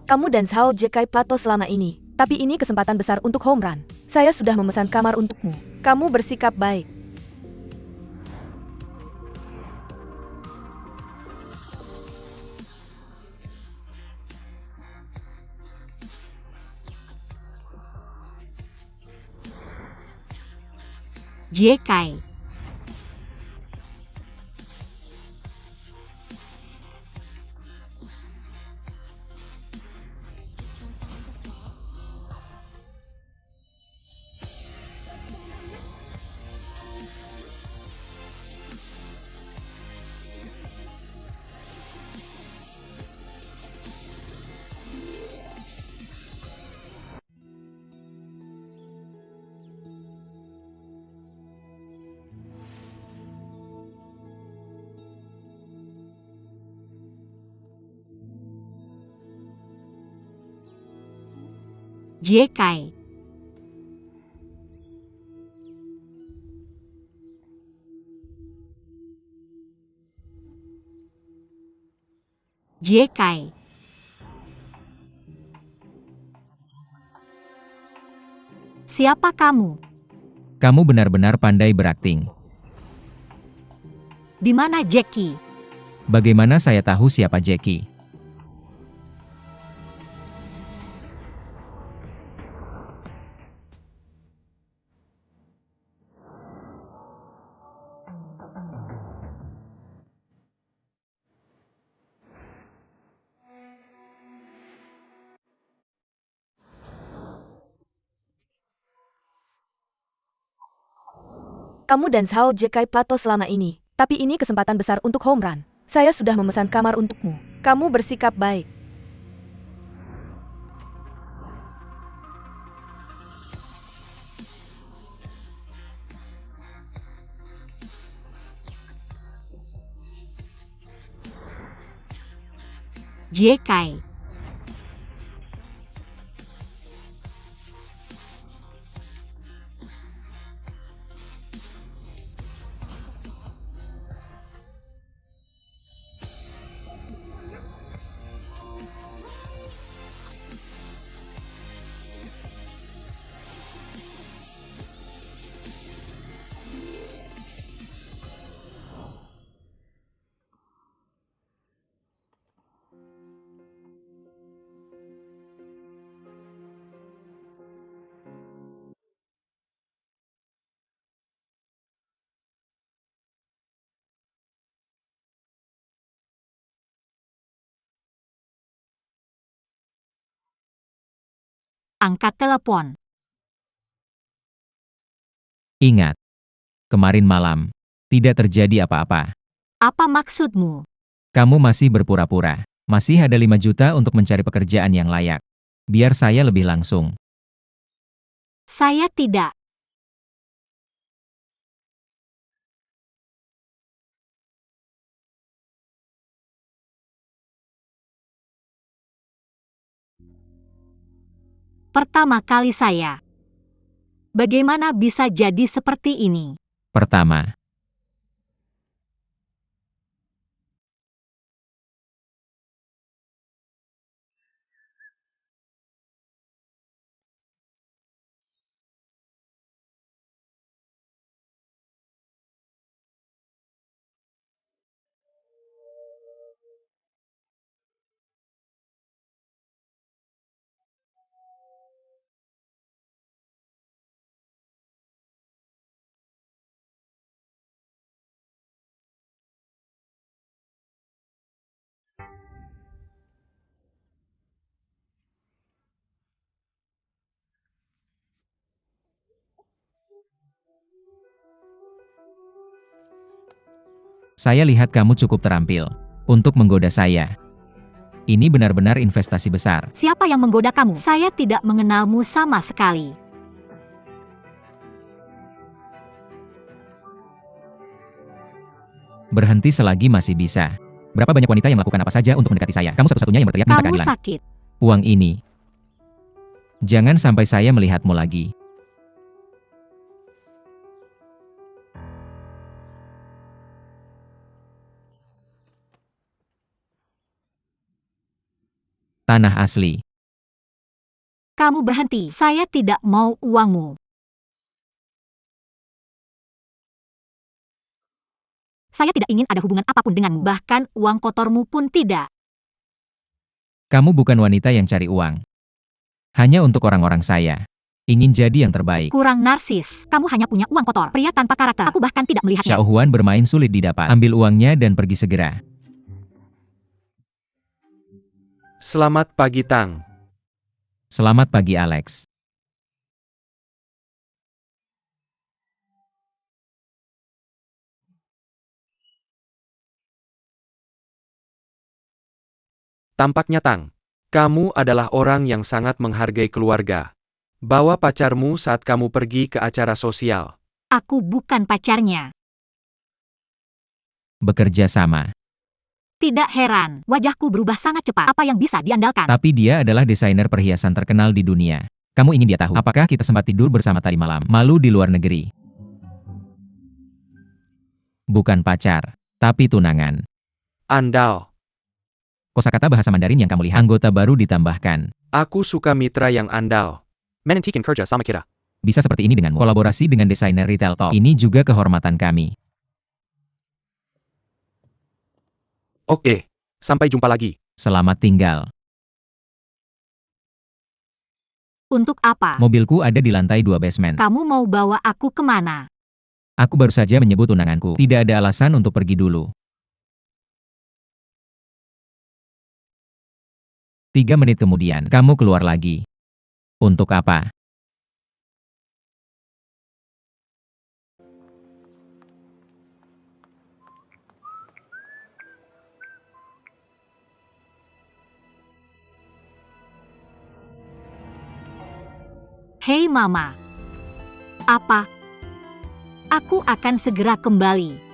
Kamu dan Zhao Jekai Plato selama ini, tapi ini kesempatan besar untuk home run. Saya sudah memesan kamar untukmu. Kamu bersikap baik. Jekai. Jekai. Jekai. Siapa kamu? Kamu benar-benar pandai berakting. Di mana Jackie? Bagaimana saya tahu siapa Jackie? Kamu dan Zhao Jekai Plato selama ini, tapi ini kesempatan besar untuk home run. Saya sudah memesan kamar untukmu. Kamu bersikap baik. Jekai. Angkat telepon. Ingat, kemarin malam, tidak terjadi apa-apa. Apa maksudmu? Kamu masih berpura-pura. Masih ada 5 juta untuk mencari pekerjaan yang layak. Biar saya lebih langsung. Saya tidak. Pertama kali saya. Bagaimana bisa jadi seperti ini? Pertama, saya lihat kamu cukup terampil untuk menggoda saya. Ini benar-benar investasi besar. Siapa yang menggoda kamu? Saya tidak mengenalmu sama sekali. Berhenti selagi masih bisa. Berapa banyak wanita yang melakukan apa saja untuk mendekati saya? Kamu satu-satunya yang berteriak minta Kamu keadilan. sakit. Uang ini. Jangan sampai saya melihatmu lagi. Tanah asli. Kamu berhenti. Saya tidak mau uangmu. Saya tidak ingin ada hubungan apapun denganmu. Bahkan uang kotormu pun tidak. Kamu bukan wanita yang cari uang. Hanya untuk orang-orang saya. Ingin jadi yang terbaik. Kurang narsis. Kamu hanya punya uang kotor. Pria tanpa karakter. Aku bahkan tidak melihatnya. Xiaohuan bermain sulit didapat. Ambil uangnya dan pergi segera. Selamat pagi, Tang. Selamat pagi, Alex. Tampaknya Tang, kamu adalah orang yang sangat menghargai keluarga. Bawa pacarmu saat kamu pergi ke acara sosial. Aku bukan pacarnya. Bekerja sama. Tidak heran. Wajahku berubah sangat cepat. Apa yang bisa diandalkan? Tapi dia adalah desainer perhiasan terkenal di dunia. Kamu ingin dia tahu apakah kita sempat tidur bersama tadi malam? Malu di luar negeri. Bukan pacar, tapi tunangan. Andal. Kosakata bahasa Mandarin yang kamu lihat. Anggota baru ditambahkan. Aku suka mitra yang andal. Menentikan kerja sama kita. Bisa seperti ini denganmu. Kolaborasi dengan desainer retail top. Ini juga kehormatan kami. Oke, sampai jumpa lagi. Selamat tinggal. Untuk apa? Mobilku ada di lantai 2 basement. Kamu mau bawa aku kemana? Aku baru saja menyebut tunanganku. Tidak ada alasan untuk pergi dulu. 3 menit kemudian, kamu keluar lagi. Untuk apa? Hei Mama. Apa? Aku akan segera kembali.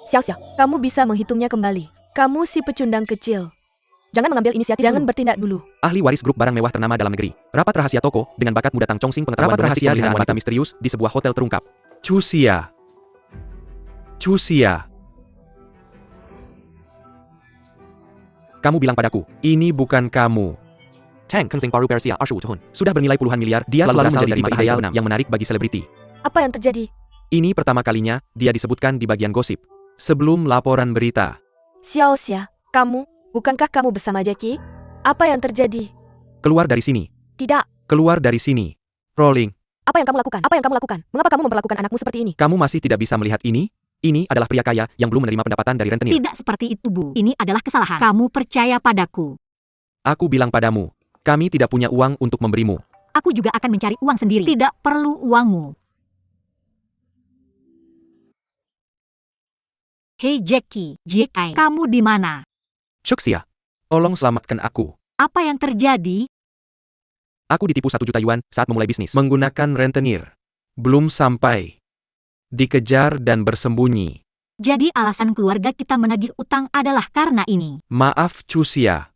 Xiao, kamu bisa menghitungnya kembali. Kamu si pecundang kecil. Jangan mengambil inisiatif. Jangan bertindak dulu. Ahli waris grup barang mewah ternama dalam negeri. Rapat rahasia toko dengan bakat muda Tang Chongxing pengetahuan rahasia dengan wanita misterius di sebuah hotel terungkap. Chuxia. Kamu bilang padaku, ini bukan kamu. Tang Kengsing Paru Persia 25 tahun. Sudah bernilai puluhan miliar, dia selalu menjadi tipe ideal yang menarik bagi selebriti. Apa yang terjadi? Ini pertama kalinya dia disebutkan di bagian gosip. Sebelum laporan berita. Xiao, kamu, bukankah kamu bersama Jackie? Apa yang terjadi? Keluar dari sini. Tidak. Keluar dari sini. Rolling. Apa yang kamu lakukan? Apa yang kamu lakukan? Mengapa kamu memperlakukan anakmu seperti ini? Kamu masih tidak bisa melihat ini? Ini adalah pria kaya yang belum menerima pendapatan dari rentenir. Tidak seperti itu, Bu. Ini adalah kesalahan. Kamu percaya padaku. Aku bilang padamu, kami tidak punya uang untuk memberimu. Aku juga akan mencari uang sendiri. Tidak perlu uangmu. Hei Jackie, kamu di mana? Chuxia, tolong selamatkan aku. Apa yang terjadi? Aku ditipu 1 juta yuan saat memulai bisnis. Menggunakan rentenir. Belum sampai. Dikejar dan bersembunyi. Jadi alasan keluarga kita menagih utang adalah karena ini. Maaf Chuxia.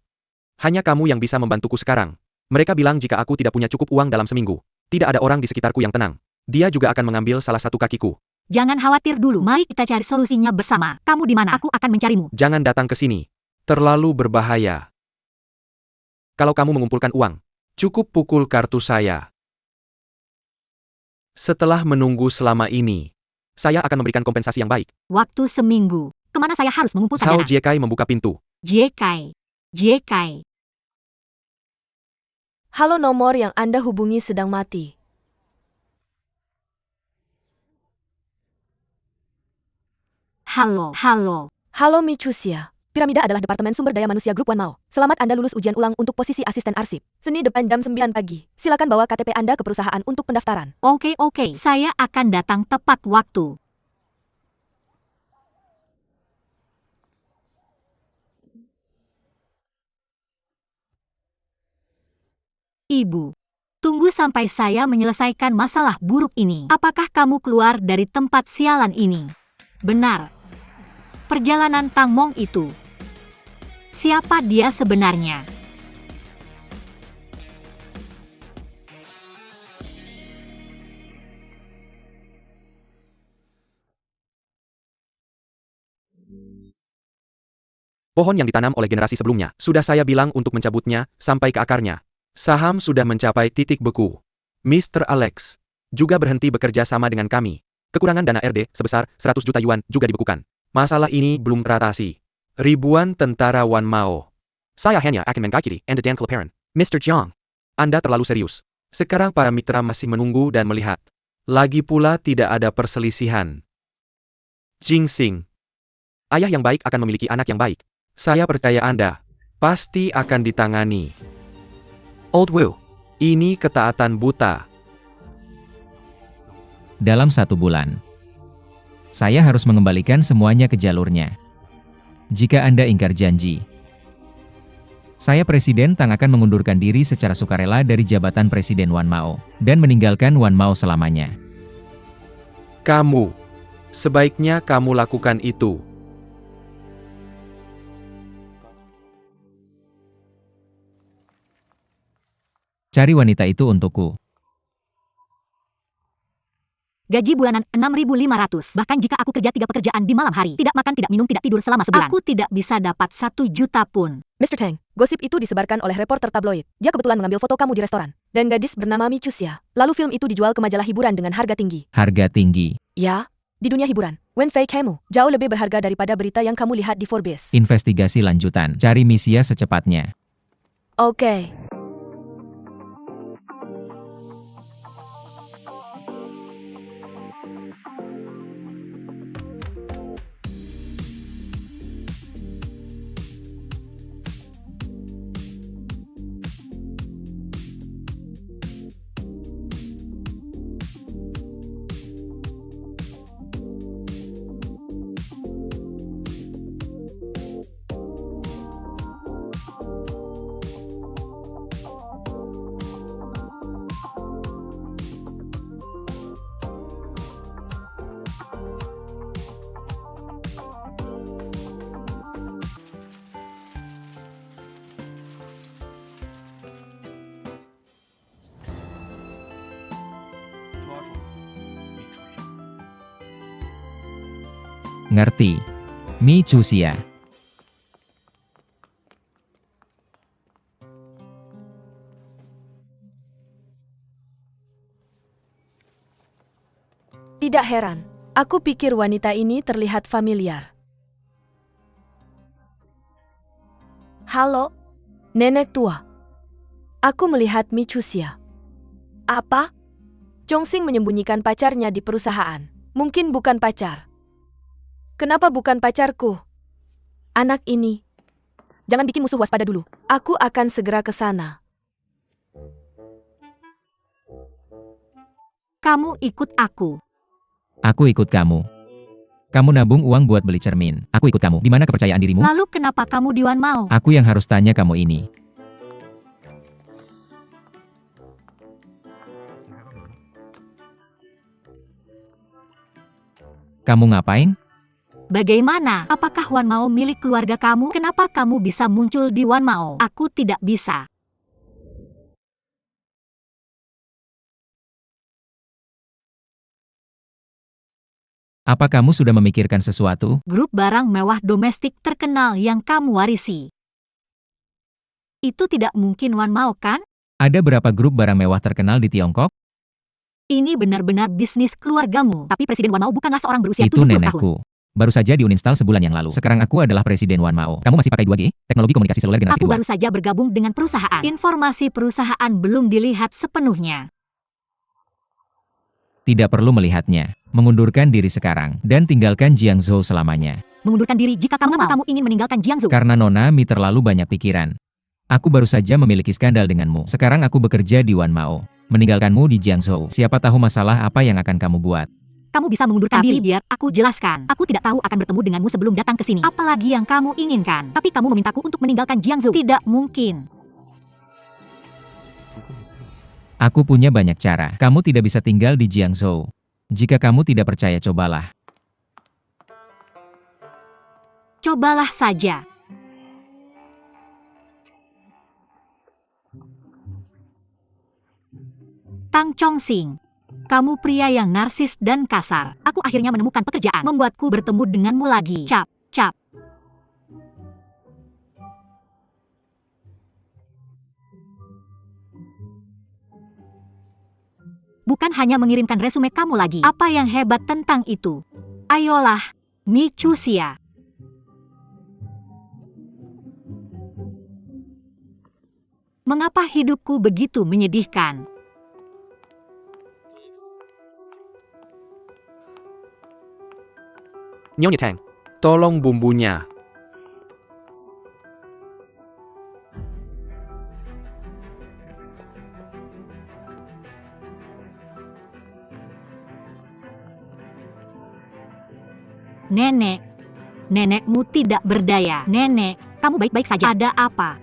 Hanya kamu yang bisa membantuku sekarang. Mereka bilang jika aku tidak punya cukup uang dalam seminggu, tidak ada orang di sekitarku yang tenang. Dia juga akan mengambil salah satu kakiku. Jangan khawatir dulu, mari kita cari solusinya bersama. Kamu di mana? Aku akan mencarimu. Jangan datang ke sini. Terlalu berbahaya. Kalau kamu mengumpulkan uang, cukup pukul kartu saya. Setelah menunggu selama ini, saya akan memberikan kompensasi yang baik. Waktu seminggu. Kemana saya harus mengumpulkan Sao dana? Jiekai membuka pintu. Jiekai. Halo, nomor yang Anda hubungi sedang mati. Halo. Halo Michusia. Piramida adalah Departemen Sumber Daya Manusia Grup One Mao. Selamat Anda lulus ujian ulang untuk posisi asisten arsip. Seni depan jam 9 pagi. Silakan bawa KTP Anda ke perusahaan untuk pendaftaran. Oke. Saya akan datang tepat waktu. Ibu, tunggu sampai saya menyelesaikan masalah buruk ini. Apakah kamu keluar dari tempat sialan ini? Benar. perjalanan Tang Mong itu. Siapa dia sebenarnya? Pohon yang ditanam oleh generasi sebelumnya, sudah saya bilang untuk mencabutnya, sampai ke akarnya. Saham sudah mencapai titik beku. Mr. Alex juga berhenti bekerja sama dengan kami. Kekurangan dana RD sebesar 100 juta yuan juga dibekukan. Masalah ini belum teratasi. Ribuan tentara Wan Mao. Saya hanya akan mengakiri Anda dan keleparan. Mr. Jiang, Anda terlalu serius. Sekarang para mitra masih menunggu dan melihat. Lagi pula tidak ada perselisihan. Jingxing, ayah yang baik akan memiliki anak yang baik. Saya percaya Anda pasti akan ditangani. Old Wu, ini ketaatan buta. Dalam 1 bulan, saya harus mengembalikan semuanya ke jalurnya. Jika Anda ingkar janji, saya Presiden Tang akan mengundurkan diri secara sukarela dari jabatan Presiden Wan Mao, dan meninggalkan Wan Mao selamanya. Kamu, sebaiknya kamu lakukan itu. Cari wanita itu untukku. Gaji bulanan 6.500. Bahkan jika aku kerja 3 pekerjaan di malam hari, tidak makan, tidak minum, tidak tidur selama sebulan, aku tidak bisa dapat 1 juta pun. Mr. Tang, gosip itu disebarkan oleh reporter tabloid. Dia kebetulan mengambil foto kamu di restoran. Dan gadis bernama Mi Chuxia. Lalu film itu dijual ke majalah hiburan dengan harga tinggi. Harga tinggi. Ya, di dunia hiburan, Wen Fei kamu jauh lebih berharga daripada berita yang kamu lihat di Forbes. Investigasi lanjutan. Cari Misia secepatnya. Oke. Ngerti. Mi Chuxia. Tidak heran. Aku pikir wanita ini terlihat familiar. Halo, nenek tua. Aku melihat Mi Chuxia. Apa? Chongqing menyembunyikan pacarnya di perusahaan. Mungkin bukan pacar. Kenapa bukan pacarku? Anak ini. Jangan bikin musuh waspada dulu. Aku akan segera ke sana. Kamu ikut aku. Aku ikut kamu. Kamu nabung uang buat beli cermin. Aku ikut kamu. Di mana kepercayaan dirimu? Lalu kenapa kamu di Wan Mao? Aku yang harus tanya kamu ini. Kamu ngapain? Bagaimana? Apakah Wan Mao milik keluarga kamu? Kenapa kamu bisa muncul di Wan Mao? Aku tidak bisa. Apa kamu sudah memikirkan sesuatu? Grup barang mewah domestik terkenal yang kamu warisi. Itu tidak mungkin Wan Mao, kan? Ada berapa grup barang mewah terkenal di Tiongkok? Ini benar-benar bisnis keluargamu. Tapi Presiden Wan Mao bukanlah seorang berusia Itu 70 tahun. nenekku. Baru saja diuninstall sebulan yang lalu. Sekarang aku adalah Presiden Wan Mao. Kamu masih pakai 2G? Teknologi komunikasi seluler generasi Aku kedua. baru saja bergabung dengan perusahaan. Informasi perusahaan belum dilihat sepenuhnya. Tidak perlu melihatnya. Mengundurkan diri sekarang. Dan tinggalkan Jiangzhou selamanya. Mengundurkan diri jika kamu mau. Kamu ingin meninggalkan Jiangsu. Karena Nona Mi terlalu banyak pikiran. Aku baru saja memiliki skandal denganmu. Sekarang aku bekerja di Wan Mao. Meninggalkanmu di Jiangzhou. Siapa tahu masalah apa yang akan kamu buat. Kamu bisa mengundurkan diri. Biar aku jelaskan. Aku tidak tahu akan bertemu denganmu sebelum datang ke sini. Apalagi yang kamu inginkan. Tapi kamu memintaku untuk meninggalkan Jiangsu. Tidak mungkin. Aku punya banyak cara. Kamu tidak bisa tinggal di Jiangzhou. Jika kamu tidak percaya, cobalah. Cobalah saja. Tang Chongsing, kamu pria yang narsis dan kasar. Aku akhirnya menemukan pekerjaan. Membuatku bertemu denganmu lagi. Cap, cap. Bukan hanya mengirimkan resume kamu lagi. Apa yang hebat tentang itu? Ayolah, Michusia. Mengapa hidupku begitu menyedihkan? Nyonya Tang, tolong bumbunya. Nenek, nenekmu tidak berdaya. Nenek, kamu baik-baik saja. Ada apa?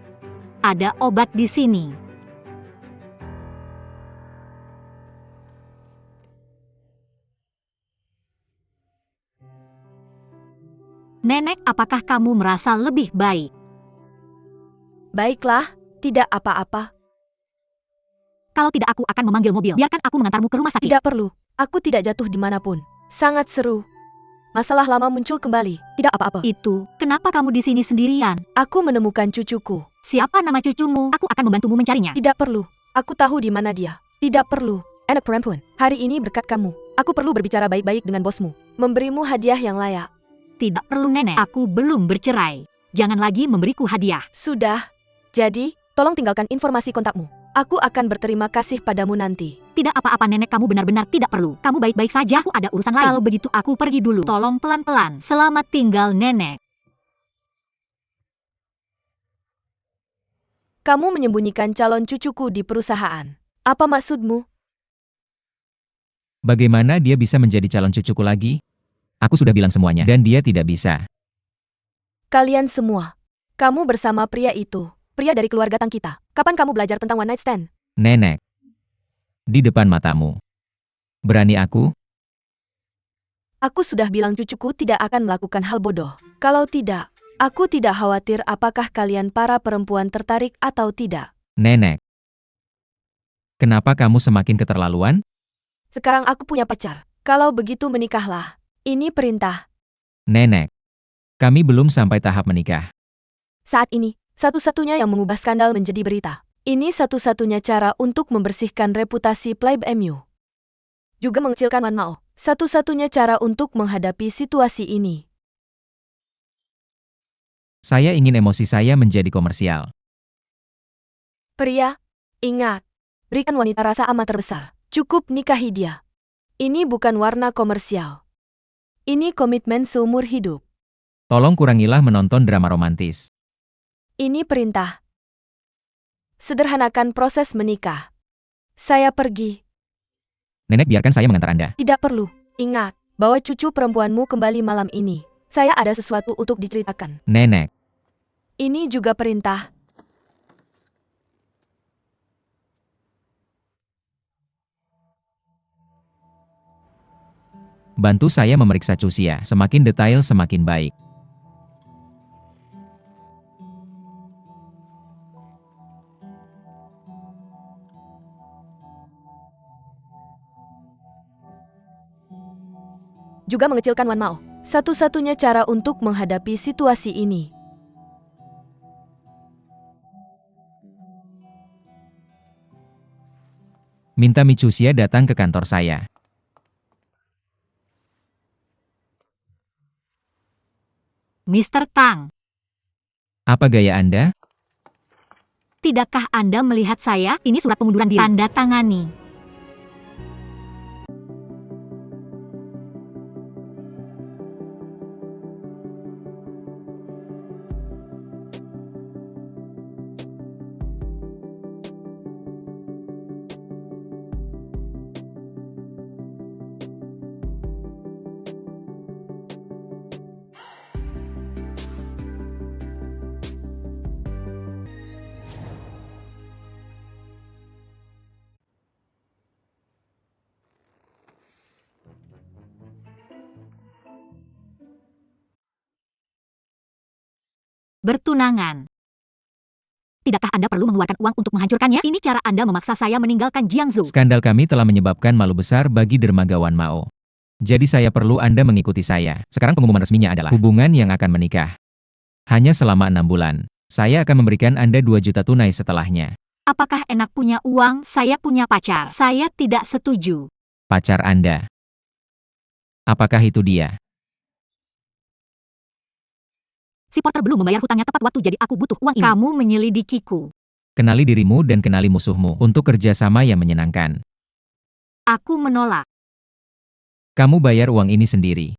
Ada obat di sini. Nenek, apakah kamu merasa lebih baik? Baiklah, tidak apa-apa. Kalau tidak, aku akan memanggil mobil. Biarkan aku mengantarmu ke rumah sakit. Tidak perlu. Aku tidak jatuh dimanapun. Sangat seru. Masalah lama muncul kembali. Tidak apa-apa. Itu, kenapa kamu di sini sendirian? Aku menemukan cucuku. Siapa nama cucumu? Aku akan membantumu mencarinya. Tidak perlu. Aku tahu di mana dia. Tidak perlu. Anak perempuan, hari ini berkat kamu, aku perlu berbicara baik-baik dengan bosmu. Memberimu hadiah yang layak. Tidak perlu, Nenek. Aku belum bercerai. Jangan lagi memberiku hadiah. Sudah. Jadi, tolong tinggalkan informasi kontakmu. Aku akan berterima kasih padamu nanti. Tidak apa-apa, Nenek. Kamu benar-benar tidak perlu. Kamu baik-baik saja. Aku ada urusan lain. Kalau begitu, aku pergi dulu. Tolong pelan-pelan. Selamat tinggal, Nenek. Kamu menyembunyikan calon cucuku di perusahaan. Apa maksudmu? Bagaimana dia bisa menjadi calon cucuku lagi? Aku sudah bilang semuanya, dan dia tidak bisa. Kalian semua. Kamu bersama pria itu. Pria dari keluarga Tang kita. Kapan kamu belajar tentang one night stand? Nenek. Di depan matamu. Berani aku? Aku sudah bilang cucuku tidak akan melakukan hal bodoh. Kalau tidak, aku tidak khawatir apakah kalian para perempuan tertarik atau tidak. Nenek. Kenapa kamu semakin keterlaluan? Sekarang aku punya pacar. Kalau begitu menikahlah. Ini perintah. Nenek. Kami belum sampai tahap menikah. Saat ini, satu-satunya yang mengubah skandal menjadi berita. Ini satu-satunya cara untuk membersihkan reputasi Playboy MU. Juga mengecilkan Wan Mao. Satu-satunya cara untuk menghadapi situasi ini. Saya ingin emosi saya menjadi komersial. Pria, ingat. Berikan wanita rasa amat terbesar. Cukup nikahi dia. Ini bukan warna komersial. Ini komitmen seumur hidup. Tolong kurangilah menonton drama romantis. Ini perintah. Sederhanakan proses menikah. Saya pergi. Nenek, biarkan saya mengantar Anda. Tidak perlu. Ingat, bawa cucu perempuanmu kembali malam ini. Saya ada sesuatu untuk diceritakan. Nenek. Ini juga perintah. Bantu saya memeriksa Chusia. Semakin detail semakin baik. Juga mengecilkan Wan Mao. Satu-satunya cara untuk menghadapi situasi ini. Minta Michusia datang ke kantor saya. Mr. Tang, Apa gaya Anda? tidakkah Anda melihat saya? Ini surat pengunduran diri. Tanda tangani. bertunangan. Tidakkah Anda perlu mengeluarkan uang untuk menghancurkannya? Ini cara Anda memaksa saya meninggalkan Jiangsu. Skandal kami telah menyebabkan malu besar bagi dermagawan Mao. Jadi saya perlu Anda mengikuti saya. Sekarang pengumuman resminya adalah hubungan yang akan menikah. Hanya selama 6 bulan. Saya akan memberikan Anda 2 juta tunai setelahnya. Apakah enak punya uang? Saya punya pacar. Saya tidak setuju. Pacar Anda. Apakah itu dia? Si porter belum membayar hutangnya tepat waktu, jadi aku butuh uang ini. Kamu menyelidikiku. Kenali dirimu dan kenali musuhmu untuk kerjasama yang menyenangkan. Aku menolak. Kamu bayar uang ini sendiri.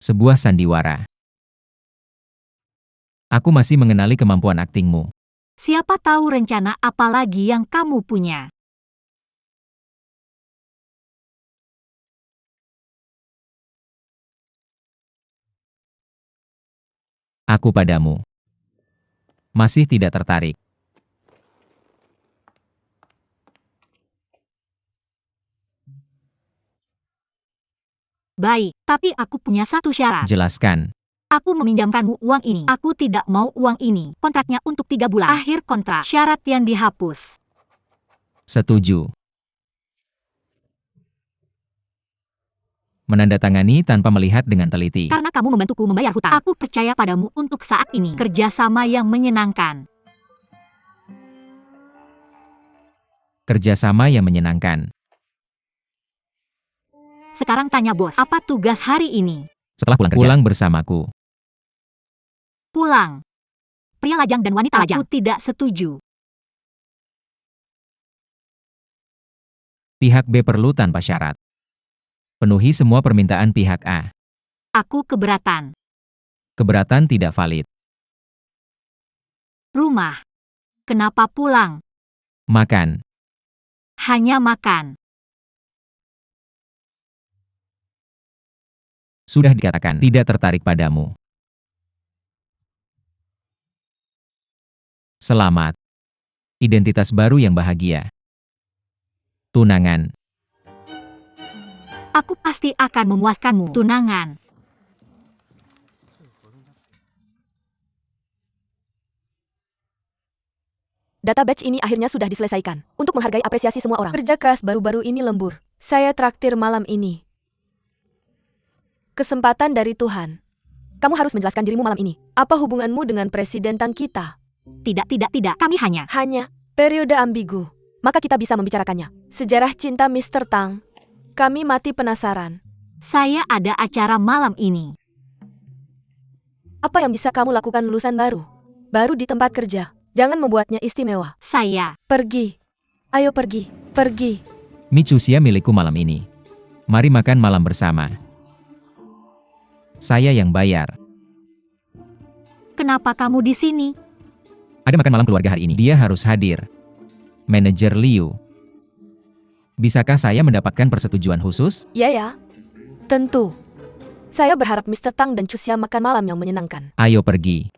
Sebuah sandiwara. Aku masih mengenali kemampuan aktingmu. Siapa tahu rencana apa lagi yang kamu punya. Aku padamu. Masih tidak tertarik. Baik, tapi aku punya satu syarat. Jelaskan. Aku meminjamkanmu uang ini. Aku tidak mau uang ini. Kontraknya untuk 3 bulan. Akhir kontrak. Syarat yang dihapus. Setuju. Menandatangani tanpa melihat dengan teliti. Karena kamu membantuku membayar hutang, aku percaya padamu untuk saat ini. Kerjasama yang menyenangkan. Kerjasama yang menyenangkan. Sekarang tanya bos, apa tugas hari ini? Setelah pulang kerja. Pulang bersamaku. Pulang. Pria lajang dan wanita lajang. Aku tidak setuju. Pihak B perlu tanpa syarat. Penuhi semua permintaan pihak A. Aku keberatan. Keberatan tidak valid. Rumah. Kenapa pulang? Makan. Hanya makan. Sudah dikatakan tidak tertarik padamu. Selamat. Identitas baru yang bahagia. Tunangan. Aku pasti akan memuaskanmu. Tunangan. Data batch ini akhirnya sudah diselesaikan. Untuk menghargai apresiasi semua orang. Kerja keras baru-baru ini lembur. Saya traktir malam ini. Kesempatan dari Tuhan. Kamu harus menjelaskan dirimu malam ini. Apa hubunganmu dengan Presiden Tang kita? Tidak. Kami hanya. Periode ambigu. Maka kita bisa membicarakannya. Sejarah cinta Mr. Tang. Kami mati penasaran. Saya ada acara malam ini. Apa yang bisa kamu lakukan lulusan baru? Baru di tempat kerja. Jangan membuatnya istimewa. Saya. Pergi. Ayo pergi. Pergi. Mie Chuxia milikku malam ini. Mari makan malam bersama. Saya yang bayar. Kenapa kamu di sini? Ada makan malam keluarga hari ini. Dia harus hadir. Manajer Liu. Bisakah saya mendapatkan persetujuan khusus? Ya. Tentu. Saya berharap Mr. Tang dan Chuxia makan malam yang menyenangkan. Ayo pergi.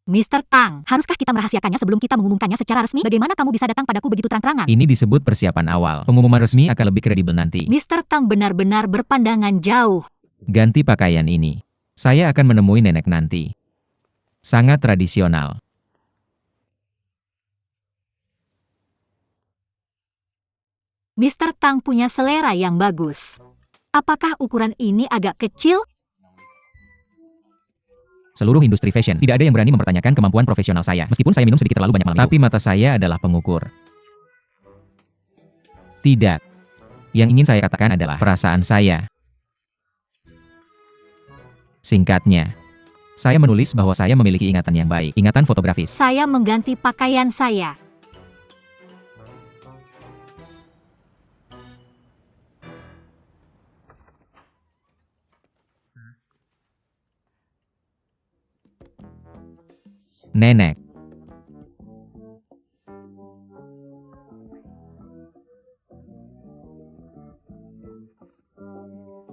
Mr. Tang, haruskah kita merahasiakannya sebelum kita mengumumkannya secara resmi? Bagaimana kamu bisa datang padaku begitu terang-terangan? Ini disebut persiapan awal. Pengumuman resmi akan lebih kredibel nanti. Mr. Tang benar-benar berpandangan jauh. Ganti pakaian ini. Saya akan menemui nenek nanti. Sangat tradisional. Mr. Tang punya selera yang bagus. Apakah ukuran ini agak kecil? Seluruh industri fashion, tidak ada yang berani mempertanyakan kemampuan profesional saya. Meskipun saya minum sedikit terlalu banyak malam itu. Tapi mata saya adalah pengukur. Tidak. Yang ingin saya katakan adalah perasaan saya. Singkatnya, saya menulis bahwa saya memiliki ingatan yang baik, ingatan fotografis. Saya mengganti pakaian saya. Nenek.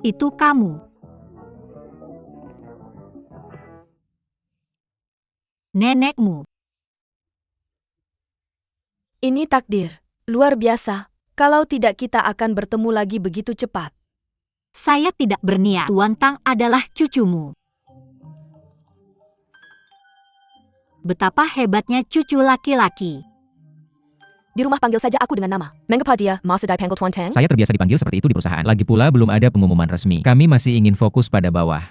Itu kamu. Nenekmu. Ini takdir. Luar biasa. Kalau tidak kita akan bertemu lagi begitu cepat. Saya tidak berniat. Tuan Tang adalah cucumu. Betapa hebatnya cucu laki-laki. Di rumah panggil saja aku dengan nama. Mengapa dia masih dipanggil Tuan Tang? Saya terbiasa dipanggil seperti itu di perusahaan. Lagi pula belum ada pengumuman resmi. Kami masih ingin fokus pada bawah.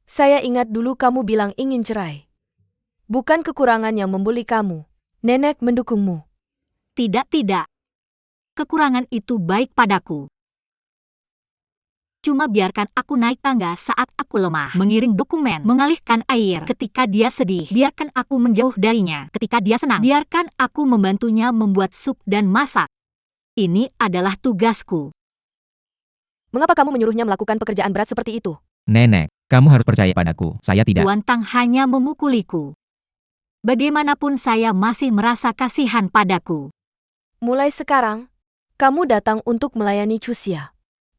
Saya ingat dulu kamu bilang ingin cerai. Bukan kekurangan yang membuli kamu. Nenek mendukungmu. Tidak. Kekurangan itu baik padaku. Cuma biarkan aku naik tangga saat aku lemah, mengiring dokumen, mengalihkan air ketika dia sedih, biarkan aku menjauh darinya ketika dia senang, biarkan aku membantunya membuat sup dan masak. Ini adalah tugasku. Mengapa kamu menyuruhnya melakukan pekerjaan berat seperti itu? Nenek, kamu harus percaya padaku. Saya tidak. Tuan Tang hanya memukuliku. Bagaimanapun saya masih merasa kasihan padaku. Mulai sekarang, kamu datang untuk melayani Cusia.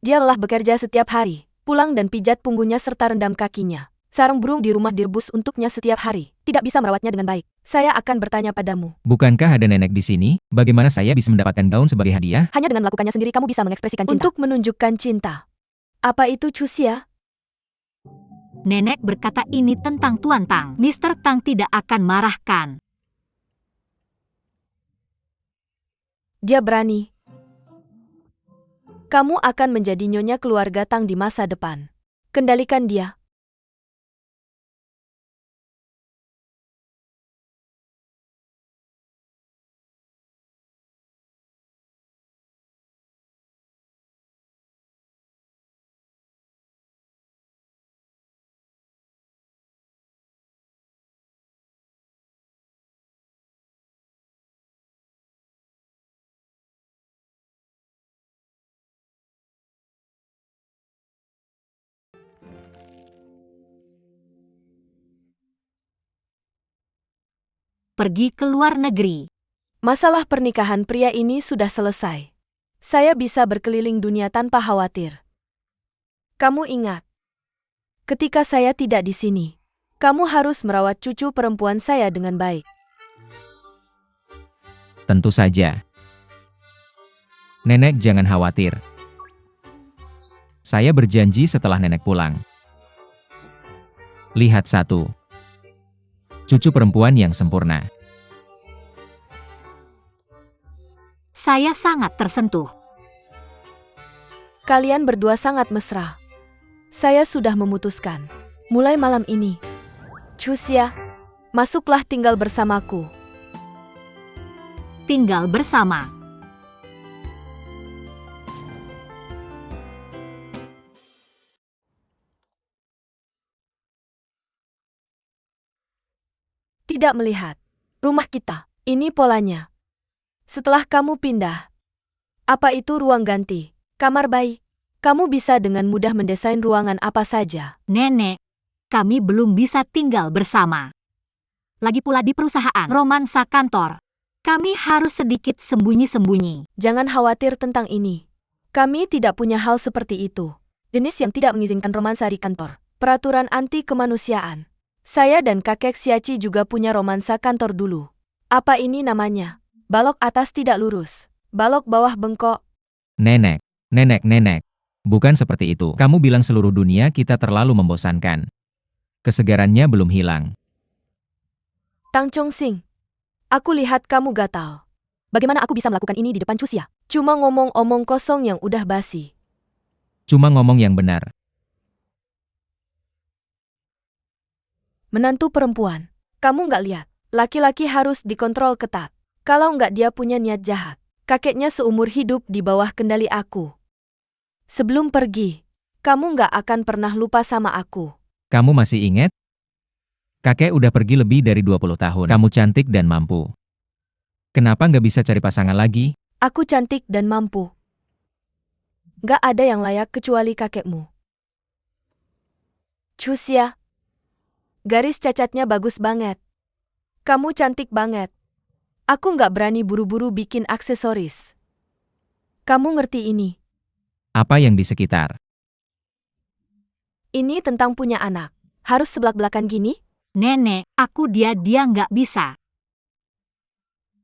Dia lelah bekerja setiap hari, pulang dan pijat punggungnya serta rendam kakinya. Sarang burung di rumah direbus untuknya setiap hari. Tidak bisa merawatnya dengan baik. Saya akan bertanya padamu. Bukankah ada nenek di sini? Bagaimana saya bisa mendapatkan gaun sebagai hadiah? Hanya dengan melakukannya sendiri kamu bisa mengekspresikan cinta. Untuk menunjukkan cinta. Apa itu Cusia? Nenek berkata ini tentang Tuan Tang. Mr. Tang tidak akan marahkan. Dia berani. Kamu akan menjadi nyonya keluarga Tang di masa depan. Kendalikan dia. Pergi ke luar negeri. Masalah pernikahan pria ini sudah selesai. Saya bisa berkeliling dunia tanpa khawatir. Kamu ingat, ketika saya tidak di sini, kamu harus merawat cucu perempuan saya dengan baik. Tentu saja. Nenek jangan khawatir. Saya berjanji setelah nenek pulang. Lihat satu. Cucu perempuan yang sempurna. Saya sangat tersentuh. Kalian berdua sangat mesra. Saya sudah memutuskan. Mulai malam ini. Cusia, masuklah tinggal bersamaku. Tinggal bersama. Tidak melihat. Rumah kita. Ini polanya. Setelah kamu pindah. Apa itu ruang ganti? Kamar bayi. Kamu bisa dengan mudah mendesain ruangan apa saja. Nenek, kami belum bisa tinggal bersama. Lagi pula di perusahaan romansa kantor. Kami harus sedikit sembunyi-sembunyi. Jangan khawatir tentang ini. Kami tidak punya hal seperti itu. Jenis yang tidak mengizinkan romansa di kantor. Peraturan anti kemanusiaan. Saya dan kakek Siaci juga punya romansa kantor dulu. Apa ini namanya? Balok atas tidak lurus. Balok bawah bengkok. Nenek. Bukan seperti itu. Kamu bilang seluruh dunia kita terlalu membosankan. Kesegarannya belum hilang. Tang Chong-sing. Aku lihat kamu gatal. Bagaimana aku bisa melakukan ini di depan Cusia? Cuma ngomong-omong kosong yang udah basi. Cuma ngomong yang benar. Menantu perempuan. Kamu nggak lihat. Laki-laki harus dikontrol ketat. Kalau nggak dia punya niat jahat. Kakeknya seumur hidup di bawah kendali aku. Sebelum pergi, kamu nggak akan pernah lupa sama aku. Kamu masih ingat? Kakek udah pergi lebih dari 20 tahun. Kamu cantik dan mampu. Kenapa nggak bisa cari pasangan lagi? Aku cantik dan mampu. Nggak ada yang layak kecuali kakekmu. Cusia. Garis cacatnya bagus banget. Kamu cantik banget. Aku nggak berani buru-buru bikin aksesoris. Kamu ngerti ini? Apa yang di sekitar? Ini tentang punya anak. Harus sebelak-belakan gini? Nenek, aku dia nggak bisa.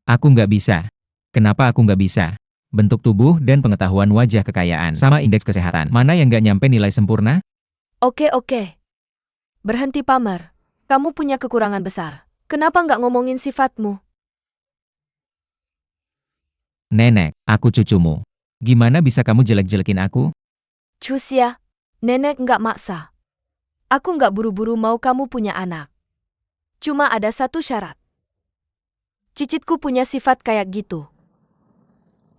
Aku nggak bisa. Kenapa aku nggak bisa? bentuk tubuh dan pengetahuan wajah kekayaan, sama indeks kesehatan. Mana yang nggak nyampe nilai sempurna? Oke, oke. Berhenti pamer. Kamu punya kekurangan besar. Kenapa nggak ngomongin sifatmu? Nenek, aku cucumu. Gimana bisa kamu jelek-jelekin aku? Chusia, nenek nggak maksa. Aku nggak buru-buru mau kamu punya anak. Cuma ada satu syarat. Cicitku punya sifat kayak gitu.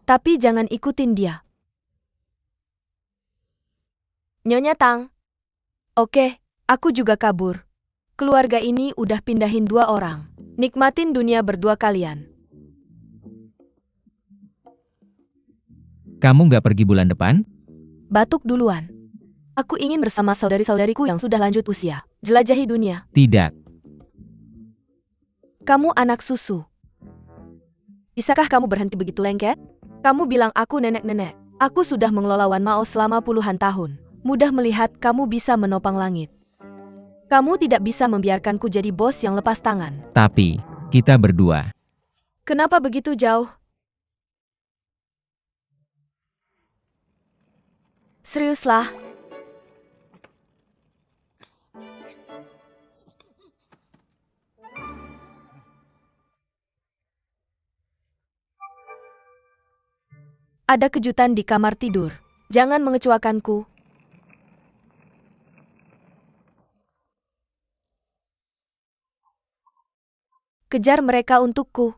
Tapi jangan ikutin dia. Nyonya Tang. Oke, aku juga kabur. Keluarga ini udah pindahin 2 orang. Nikmatin dunia berdua kalian. Kamu nggak pergi bulan depan? Batuk duluan. Aku ingin bersama saudari-saudariku yang sudah lanjut usia. Jelajahi dunia. Tidak. Kamu anak susu. Bisakah kamu berhenti begitu lengket? Kamu bilang aku nenek-nenek. Aku sudah mengelola Wan Mao selama puluhan tahun. Mudah melihat kamu bisa menopang langit. Kamu tidak bisa membiarkanku jadi bos yang lepas tangan. Tapi, kita berdua. Kenapa begitu jauh? Seriuslah. Ada kejutan di kamar tidur. Jangan mengecewakanku. Kejar mereka untukku.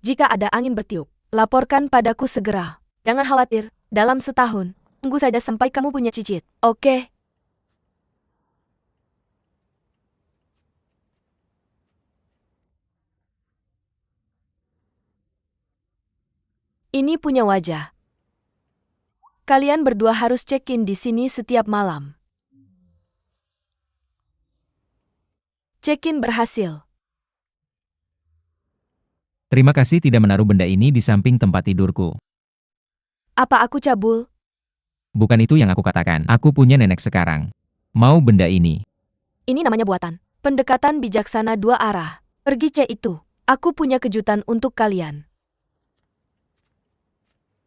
Jika ada angin bertiup, laporkan padaku segera. Jangan khawatir, dalam setahun. Tunggu saja sampai kamu punya cicit. Oke? Ini punya wajah. Kalian berdua harus check-in di sini setiap malam. Check-in berhasil. Terima kasih tidak menaruh benda ini di samping tempat tidurku. Apa aku cabul? Bukan itu yang aku katakan. Aku punya nenek sekarang. Mau benda ini. Ini namanya buatan. Pendekatan bijaksana 2 arah. Pergi cek itu. Aku punya kejutan untuk kalian.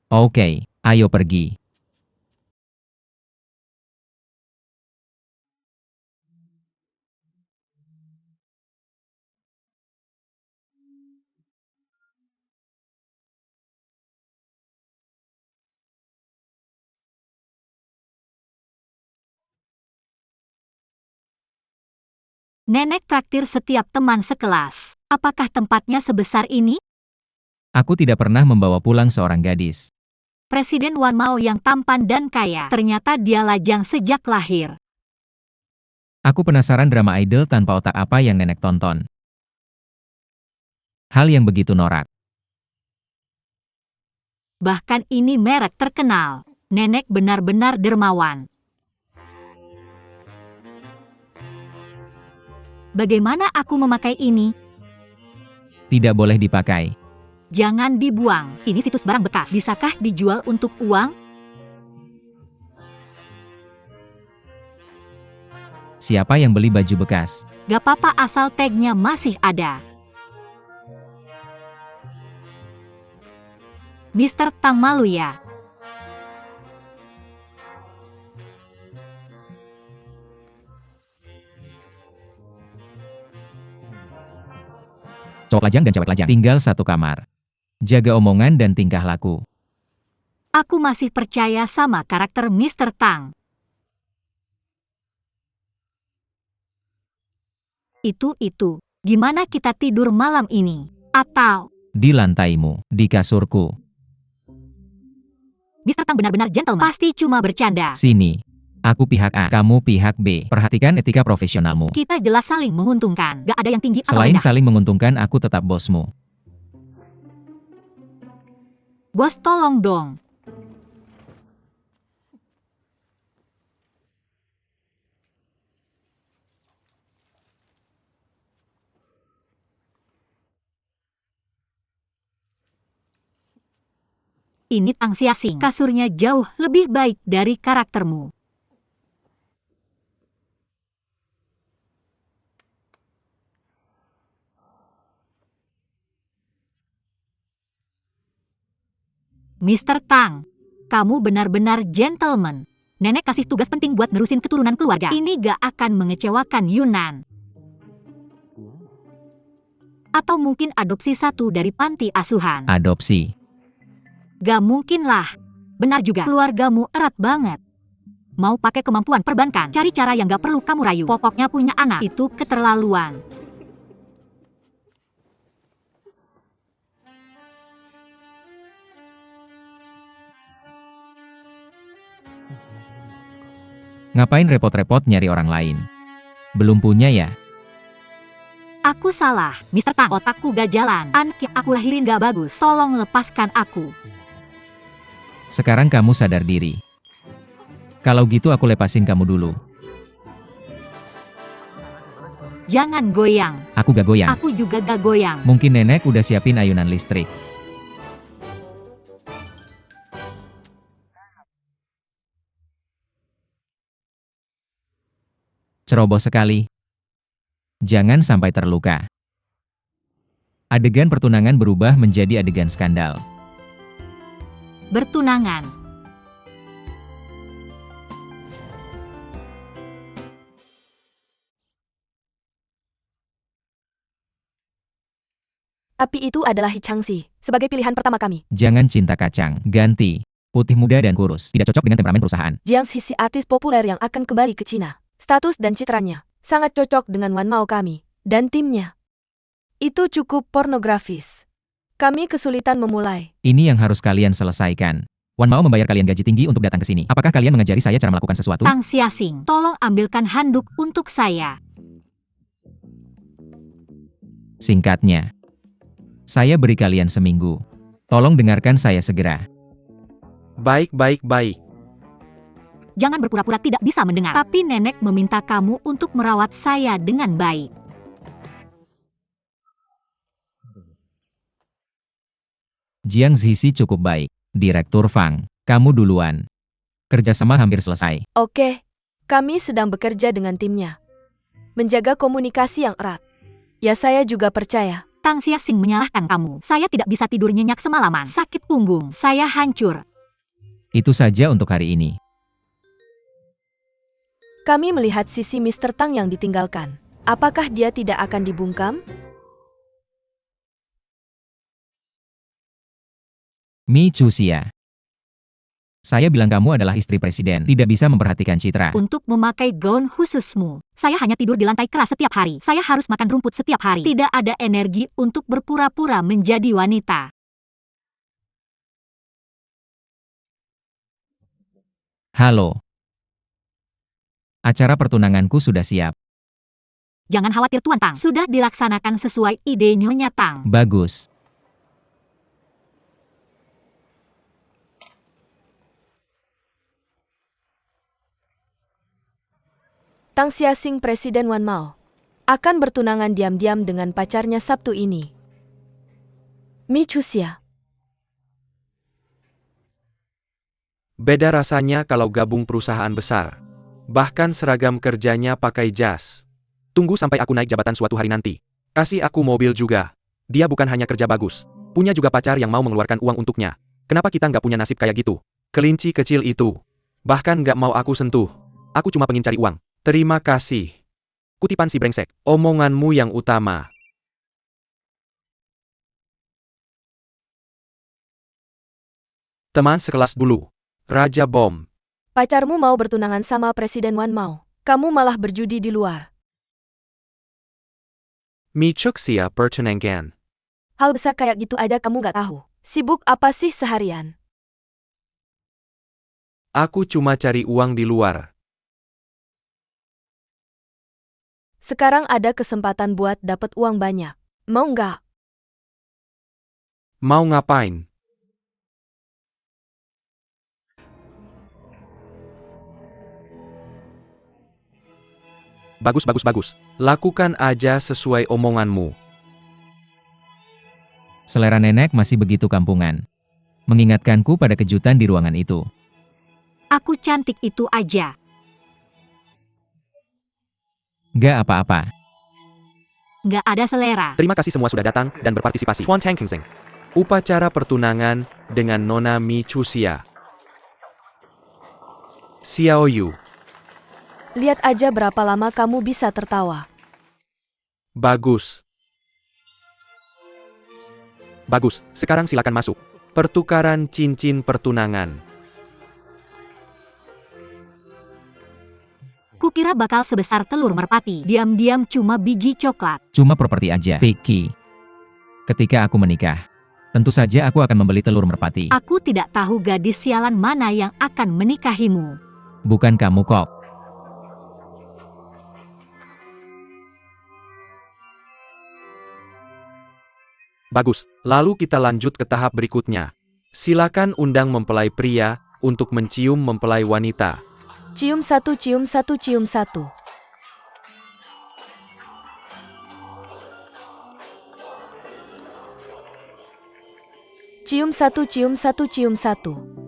Oke, ayo pergi. Nenek traktir setiap teman sekelas. Apakah tempatnya sebesar ini? Aku tidak pernah membawa pulang seorang gadis. Presiden Wan Mao yang tampan dan kaya. Ternyata dia lajang sejak lahir. Aku penasaran drama idol tanpa otak apa yang nenek tonton. Hal yang begitu norak. Bahkan ini merek terkenal. Nenek benar-benar dermawan. Bagaimana aku memakai ini? Tidak boleh dipakai. Jangan dibuang. Ini situs barang bekas. Bisakah dijual untuk uang? Siapa yang beli baju bekas? Gak apa-apa asal tagnya masih ada. Mr. Tang malu ya. Cowok lajang dan cewek lajang. Tinggal satu kamar. Jaga omongan dan tingkah laku. Aku masih percaya sama karakter Mr. Tang. Itu. Gimana kita tidur malam ini? Atau, Di lantaimu, di kasurku. Mr. Tang benar-benar gentleman. Pasti cuma bercanda. Sini. Aku pihak A, kamu pihak B. Perhatikan etika profesionalmu. Kita jelas saling menguntungkan. Gak ada yang tinggi atau Selain rendah. saling menguntungkan, aku tetap bosmu. Bos tolong dong. Ini Tang Xiaxing. Kasurnya jauh lebih baik dari karaktermu. Mr. Tang, kamu benar-benar gentleman. Nenek kasih tugas penting buat nerusin keturunan keluarga. Ini gak akan mengecewakan Yunan. Atau mungkin adopsi satu dari panti asuhan. Adopsi. Gak mungkin lah. Benar juga, keluargamu erat banget. Mau pakai kemampuan perbankan, cari cara yang gak perlu kamu rayu. Pokoknya punya anak, itu keterlaluan. Ngapain repot-repot nyari orang lain? Belum punya ya? Aku salah, Mr. Tang. Otakku gak jalan. Anak yang aku lahirin gak bagus. Tolong lepaskan aku. Sekarang kamu sadar diri. Kalau gitu aku lepasin kamu dulu. Jangan goyang. Aku gak goyang. Aku juga gak goyang. Mungkin nenek udah siapin ayunan listrik. Ceroboh sekali. Jangan sampai terluka. Adegan pertunangan berubah menjadi adegan skandal. Bertunangan. Tapi itu adalah Hichangsi, sebagai pilihan pertama kami. Jangan cinta kacang. Ganti. Putih muda dan kurus. Tidak cocok dengan temperamen perusahaan. Jiang Sisi artis populer yang akan kembali ke Cina. Status dan citranya sangat cocok dengan Wan Mao kami dan timnya. Itu cukup pornografis. Kami kesulitan memulai. Ini yang harus kalian selesaikan. Wan Mao membayar kalian gaji tinggi untuk datang ke sini. Apakah kalian mengajari saya cara melakukan sesuatu? Tang Xiaxing, tolong ambilkan handuk untuk saya. Singkatnya, saya beri kalian seminggu. Tolong dengarkan saya segera. Baik. Jangan berpura-pura tidak bisa mendengar. Tapi nenek meminta kamu untuk merawat saya dengan baik. Jiang Zixi cukup baik. Direktur Fang, kamu duluan. Kerjasama hampir selesai. Oke, kami sedang bekerja dengan timnya. Menjaga komunikasi yang erat. Ya saya juga percaya. Tang Xiaxing menyalahkan kamu. Saya tidak bisa tidur nyenyak semalaman. Sakit punggung. Saya hancur. Itu saja untuk hari ini. Kami melihat sisi Mr. Tang yang ditinggalkan. Apakah dia tidak akan dibungkam? Mi Chuxia. Saya bilang kamu adalah istri presiden, tidak bisa memperhatikan citra. Untuk memakai gaun khususmu, saya hanya tidur di lantai keras setiap hari. Saya harus makan rumput setiap hari. Tidak ada energi untuk berpura-pura menjadi wanita. Halo. Acara pertunanganku sudah siap. Jangan khawatir Tuan Tang, sudah dilaksanakan sesuai ide Nyonya Tang. Bagus. Tang Xiaxing Presiden Wan Mao akan bertunangan diam-diam dengan pacarnya Sabtu ini. Mi Chuxia. Beda rasanya kalau gabung perusahaan besar. Bahkan seragam kerjanya pakai jas. Tunggu sampai aku naik jabatan suatu hari nanti. Kasih aku mobil juga. Dia bukan hanya kerja bagus. Punya juga pacar yang mau mengeluarkan uang untuknya. Kenapa kita nggak punya nasib kayak gitu? Kelinci kecil itu. Bahkan nggak mau aku sentuh. Aku cuma pengen cari uang. Terima kasih. Kutipan si brengsek. Omonganmu yang utama. Teman sekelas dulu. Raja Bom. Pacarmu mau bertunangan sama Presiden Wan Mao. Kamu malah berjudi di luar. Mi Chuxia pertunangan. Hal besar kayak gitu aja kamu gak tahu. Sibuk apa sih seharian? Aku cuma cari uang di luar. Sekarang ada kesempatan buat dapat uang banyak. Mau nggak? Mau ngapain? Bagus. Lakukan aja sesuai omonganmu. Selera nenek masih begitu kampungan. Mengingatkanku pada kejutan di ruangan itu. Aku cantik itu aja. Gak apa-apa. Nggak ada selera. Terima kasih semua sudah datang dan berpartisipasi. Tuan Tang Kingsing. Upacara pertunangan dengan Nona Mi Chuxia. Xiao Yu. Lihat aja berapa lama kamu bisa tertawa. Bagus. Bagus, sekarang silakan masuk. Pertukaran cincin pertunangan. Kukira bakal sebesar telur merpati. Diam-diam cuma biji coklat. Cuma properti aja, Vicky. Ketika aku menikah, tentu saja aku akan membeli telur merpati. Aku tidak tahu gadis sialan mana yang akan menikahimu. Bukan kamu kok. Bagus, lalu kita lanjut ke tahap berikutnya. Silakan undang mempelai pria untuk mencium mempelai wanita. Cium satu, cium satu, cium satu. Cium satu, cium satu, cium satu.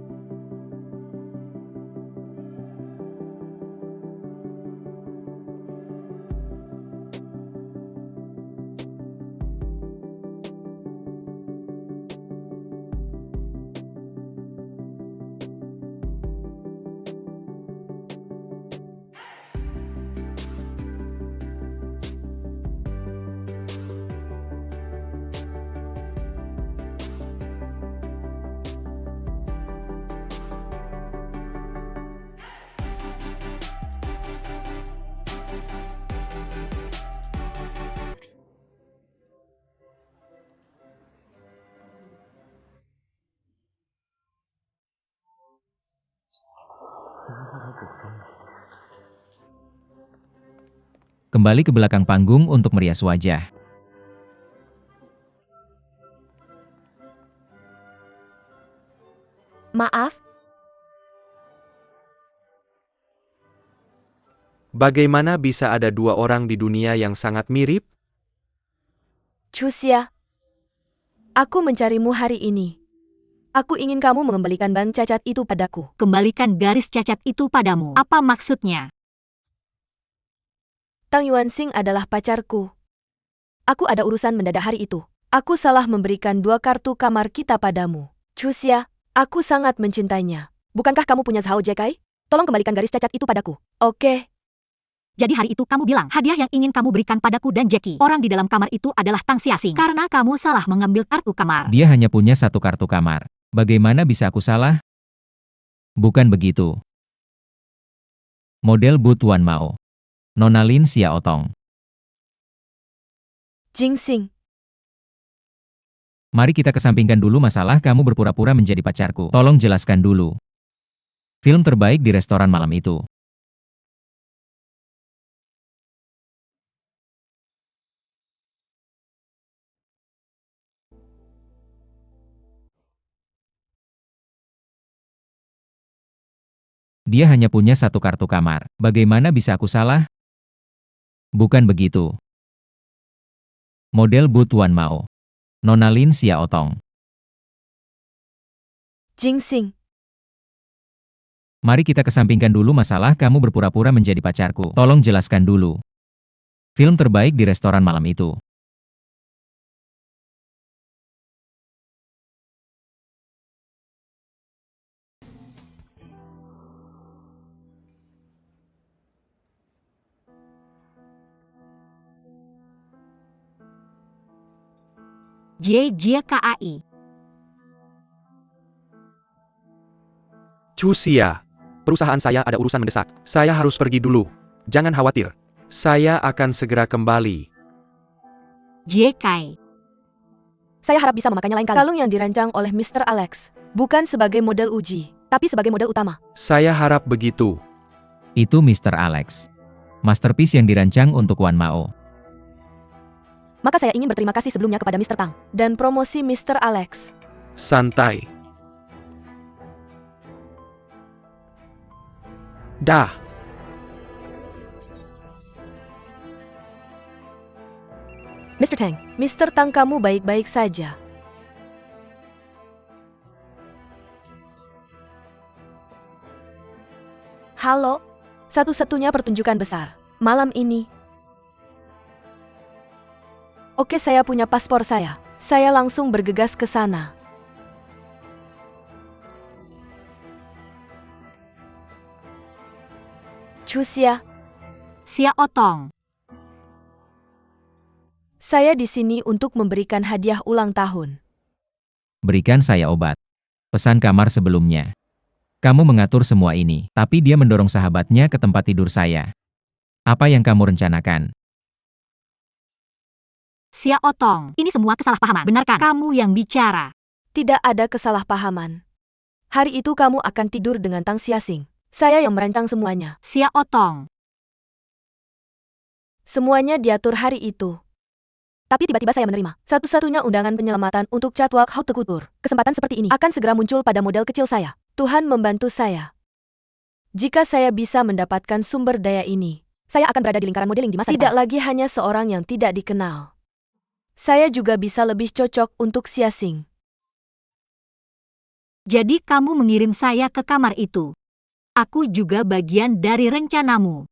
Kembali ke belakang panggung untuk merias wajah. Maaf, Bagaimana bisa ada dua orang di dunia yang sangat mirip? Chuxia. Aku mencarimu hari ini. Aku ingin kamu mengembalikan ban cacat itu padaku. Kembalikan garis cacat itu padamu. Apa maksudnya? Tang Yuanxing adalah pacarku. Aku ada urusan mendadak hari itu. Aku salah memberikan 2 kartu kamar kita padamu. Chuxia, aku sangat mencintainya. Bukankah kamu punya Zhao Jekai? Tolong kembalikan garis cacat itu padaku. Oke. Jadi hari itu kamu bilang hadiah yang ingin kamu berikan padaku dan Jackie. Orang di dalam kamar itu adalah Tang Xiaxing. Karena kamu salah mengambil kartu kamar. Dia hanya punya 1 kartu kamar. Bagaimana bisa aku salah? Bukan begitu. Model Bu Tuan Mao. Nona Lin Xiaotong. Jingxing. Mari kita kesampingkan dulu masalah kamu berpura-pura menjadi pacarku. Tolong jelaskan dulu. Film terbaik di restoran malam itu. Dia hanya punya 1 kartu kamar. Bagaimana bisa aku salah? Bukan begitu. Model Bu Tuan Mao. Nona Lin Xiaotong. Jingxing. Mari kita kesampingkan dulu masalah kamu berpura-pura menjadi pacarku. Tolong jelaskan dulu. Film terbaik di restoran malam itu. JJKAI. Chuxia. Perusahaan saya ada urusan mendesak. Saya harus pergi dulu. Jangan khawatir. Saya akan segera kembali. JK. Saya harap bisa memakainya lain kali. Kalung yang dirancang oleh Mr. Alex. Bukan sebagai model uji, tapi sebagai model utama. Saya harap begitu. Itu Mr. Alex. Masterpiece yang dirancang untuk Wan Mao. Maka saya ingin berterima kasih sebelumnya kepada Mr. Tang. Dan promosi Mr. Alex. Santai. Dah. Mr. Tang, Mr. Tang kamu baik-baik saja. Halo, satu-satunya pertunjukan besar malam ini. Oke, saya punya paspor saya. Saya langsung bergegas ke sana. Chuxia, Xia Otong. saya di sini untuk memberikan hadiah ulang tahun. Berikan saya obat. Pesan kamar sebelumnya. Kamu mengatur semua ini, tapi dia mendorong sahabatnya ke tempat tidur saya. Apa yang kamu rencanakan? Xia Otong, ini semua kesalahpahaman. Benarkan kamu yang bicara? Tidak ada kesalahpahaman. Hari itu kamu akan tidur dengan Tang Xiaxing. Saya yang merancang semuanya. Xia Otong. Semuanya diatur hari itu. Tapi tiba-tiba saya menerima satu-satunya undangan penyelamatan untuk catwalk haute couture. Kesempatan seperti ini akan segera muncul pada model kecil saya. Tuhan membantu saya. Jika saya bisa mendapatkan sumber daya ini, saya akan berada di lingkaran modeling di masa depan. Tidak lagi hanya seorang yang tidak dikenal. Saya juga bisa lebih cocok untuk Xiaxing. Jadi kamu mengirim saya ke kamar itu. Aku juga bagian dari rencanamu.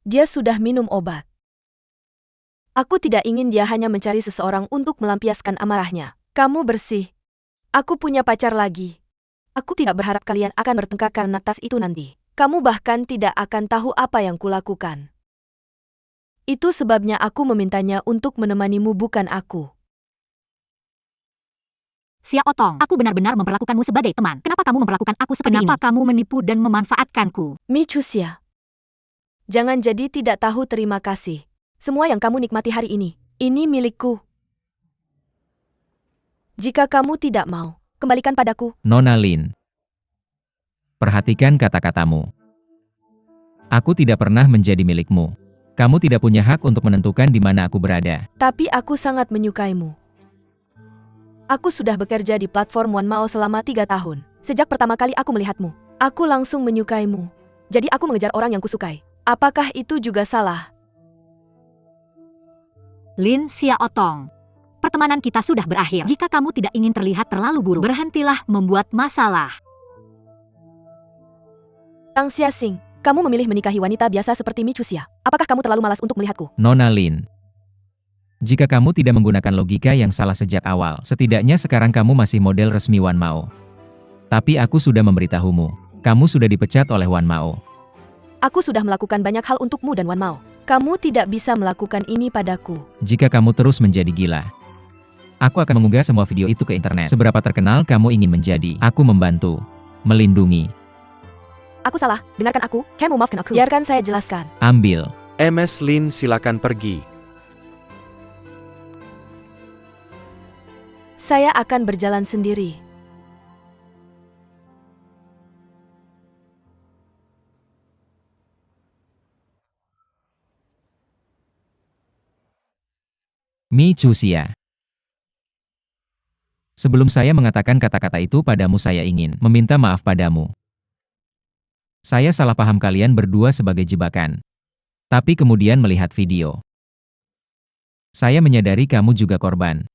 Dia sudah minum obat. Aku tidak ingin dia hanya mencari seseorang untuk melampiaskan amarahnya. Kamu bersih. Aku punya pacar lagi. Aku tidak berharap kalian akan bertengkar karena tas itu nanti. Kamu bahkan tidak akan tahu apa yang kulakukan. Itu sebabnya aku memintanya untuk menemanimu, bukan aku. Xia Otong, aku benar-benar memperlakukanmu sebagai teman. Kenapa kamu memperlakukan aku seperti ini? Kenapa kamu menipu dan memanfaatkanku? Mi Chuxia. Jangan jadi tidak tahu terima kasih. Semua yang kamu nikmati hari ini milikku. Jika kamu tidak mau, kembalikan padaku. Nona Lin. Perhatikan kata-katamu. Aku tidak pernah menjadi milikmu. Kamu tidak punya hak untuk menentukan di mana aku berada. Tapi aku sangat menyukaimu. Aku sudah bekerja di platform Wan Mao selama 3 tahun. Sejak pertama kali aku melihatmu, aku langsung menyukaimu. Jadi aku mengejar orang yang kusukai. Apakah itu juga salah? Lin Xia Otong. Pertemanan kita sudah berakhir. Jika kamu tidak ingin terlihat terlalu buruk, berhentilah membuat masalah. Tang Xiaxing, kamu memilih menikahi wanita biasa seperti Mi Chuxia. Apakah kamu terlalu malas untuk melihatku? Nona Lin. Jika kamu tidak menggunakan logika yang salah sejak awal, setidaknya sekarang kamu masih model resmi Wan Mao. Tapi aku sudah memberitahumu. Kamu sudah dipecat oleh Wan Mao. Aku sudah melakukan banyak hal untukmu dan Wan Mao. Kamu tidak bisa melakukan ini padaku. Jika kamu terus menjadi gila, aku akan mengunggah semua video itu ke internet. Seberapa terkenal kamu ingin menjadi, aku membantu. Melindungi. Aku salah, dengarkan aku. Kamu maafkan aku. Biarkan saya jelaskan. Ambil. MS Lin, silakan pergi. Saya akan berjalan sendiri. Mi Chuxia. Sebelum saya mengatakan kata-kata itu padamu, saya ingin meminta maaf padamu. Saya salah paham kalian berdua sebagai jebakan. Tapi kemudian melihat video, saya menyadari kamu juga korban.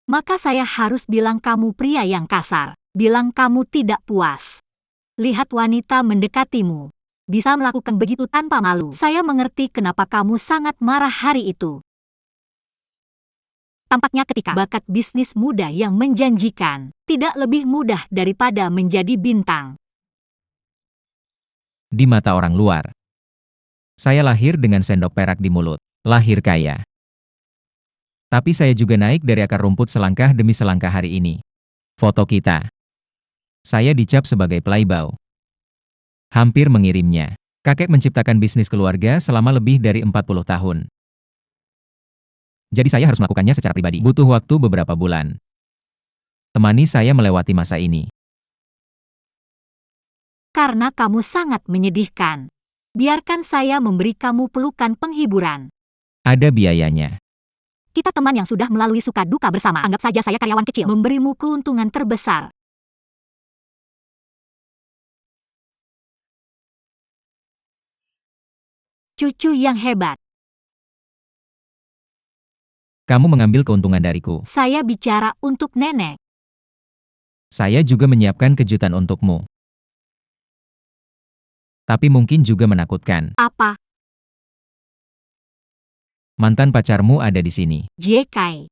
Maka saya harus bilang kamu pria yang kasar. Bilang kamu tidak puas. Lihat wanita mendekatimu. Bisa melakukan begitu tanpa malu. Saya mengerti kenapa kamu sangat marah hari itu. Tampaknya ketika bakat bisnis muda yang menjanjikan, tidak lebih mudah daripada menjadi bintang. Di mata orang luar, saya lahir dengan sendok perak di mulut, lahir kaya. Tapi saya juga naik dari akar rumput selangkah demi selangkah hari ini. Foto kita. Saya dicap sebagai playboy. Hampir mengirimnya. Kakek menciptakan bisnis keluarga selama lebih dari 40 tahun. Jadi saya harus melakukannya secara pribadi. Butuh waktu beberapa bulan. Temani saya melewati masa ini. Karena kamu sangat menyedihkan. Biarkan saya memberi kamu pelukan penghiburan. Ada biayanya. Kita teman yang sudah melalui suka duka bersama. Anggap saja saya karyawan kecil. Memberimu keuntungan terbesar. Cucu yang hebat. Kamu mengambil keuntungan dariku. Saya bicara untuk nenek. Saya juga menyiapkan kejutan untukmu. Tapi mungkin juga menakutkan. Apa? Mantan pacarmu ada di sini. JK.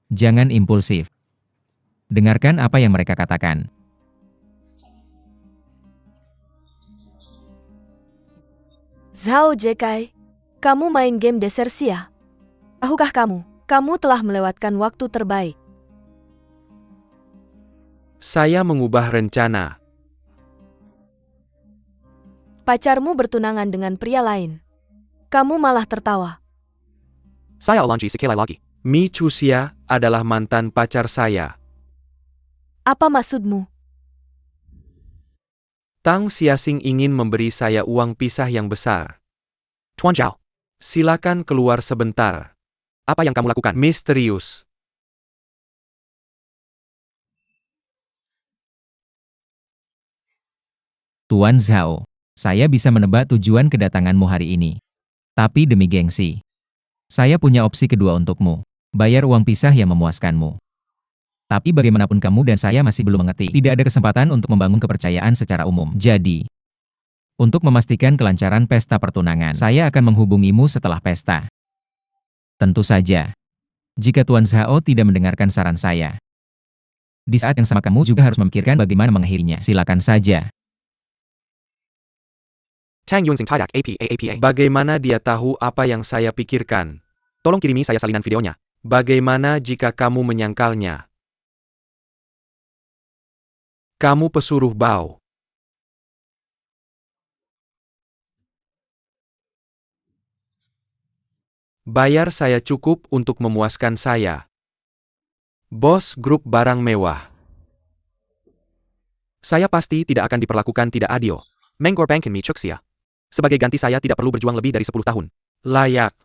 Jangan impulsif. Dengarkan apa yang mereka katakan. Zhao Jekai, kamu main game desersi ya? Tahukah kamu telah melewatkan waktu terbaik. Saya mengubah rencana. Pacarmu bertunangan dengan pria lain. Kamu malah tertawa. Saya ulangi sekali lagi. Mi Chuxia adalah mantan pacar saya. Apa maksudmu? Tang Xiaxing ingin memberi saya uang pisah yang besar. Tuan Zhao, silakan keluar sebentar. Apa yang kamu lakukan? Misterius. Tuan Zhao, saya bisa menebak tujuan kedatanganmu hari ini. Tapi demi gengsi, saya punya opsi kedua untukmu. Bayar uang pisah yang memuaskanmu. Tapi bagaimanapun kamu dan saya masih belum mengerti. Tidak ada kesempatan untuk membangun kepercayaan secara umum. Jadi, untuk memastikan kelancaran pesta pertunangan, saya akan menghubungimu setelah pesta. Tentu saja, jika Tuan Zhao tidak mendengarkan saran saya. Di saat yang sama kamu juga harus memikirkan bagaimana mengakhirinya. Silakan saja. Tang Yunxing Tidak APA. Bagaimana dia tahu apa yang saya pikirkan? Tolong kirimi saya salinan videonya. Bagaimana jika kamu menyangkalnya? Kamu pesuruh Bao. Bayar saya cukup untuk memuaskan saya. Bos grup barang mewah. Saya pasti tidak akan diperlakukan tidak adil. Mengorbankan Mi Chuxia. Sebagai ganti saya tidak perlu berjuang lebih dari 10 tahun. Layak.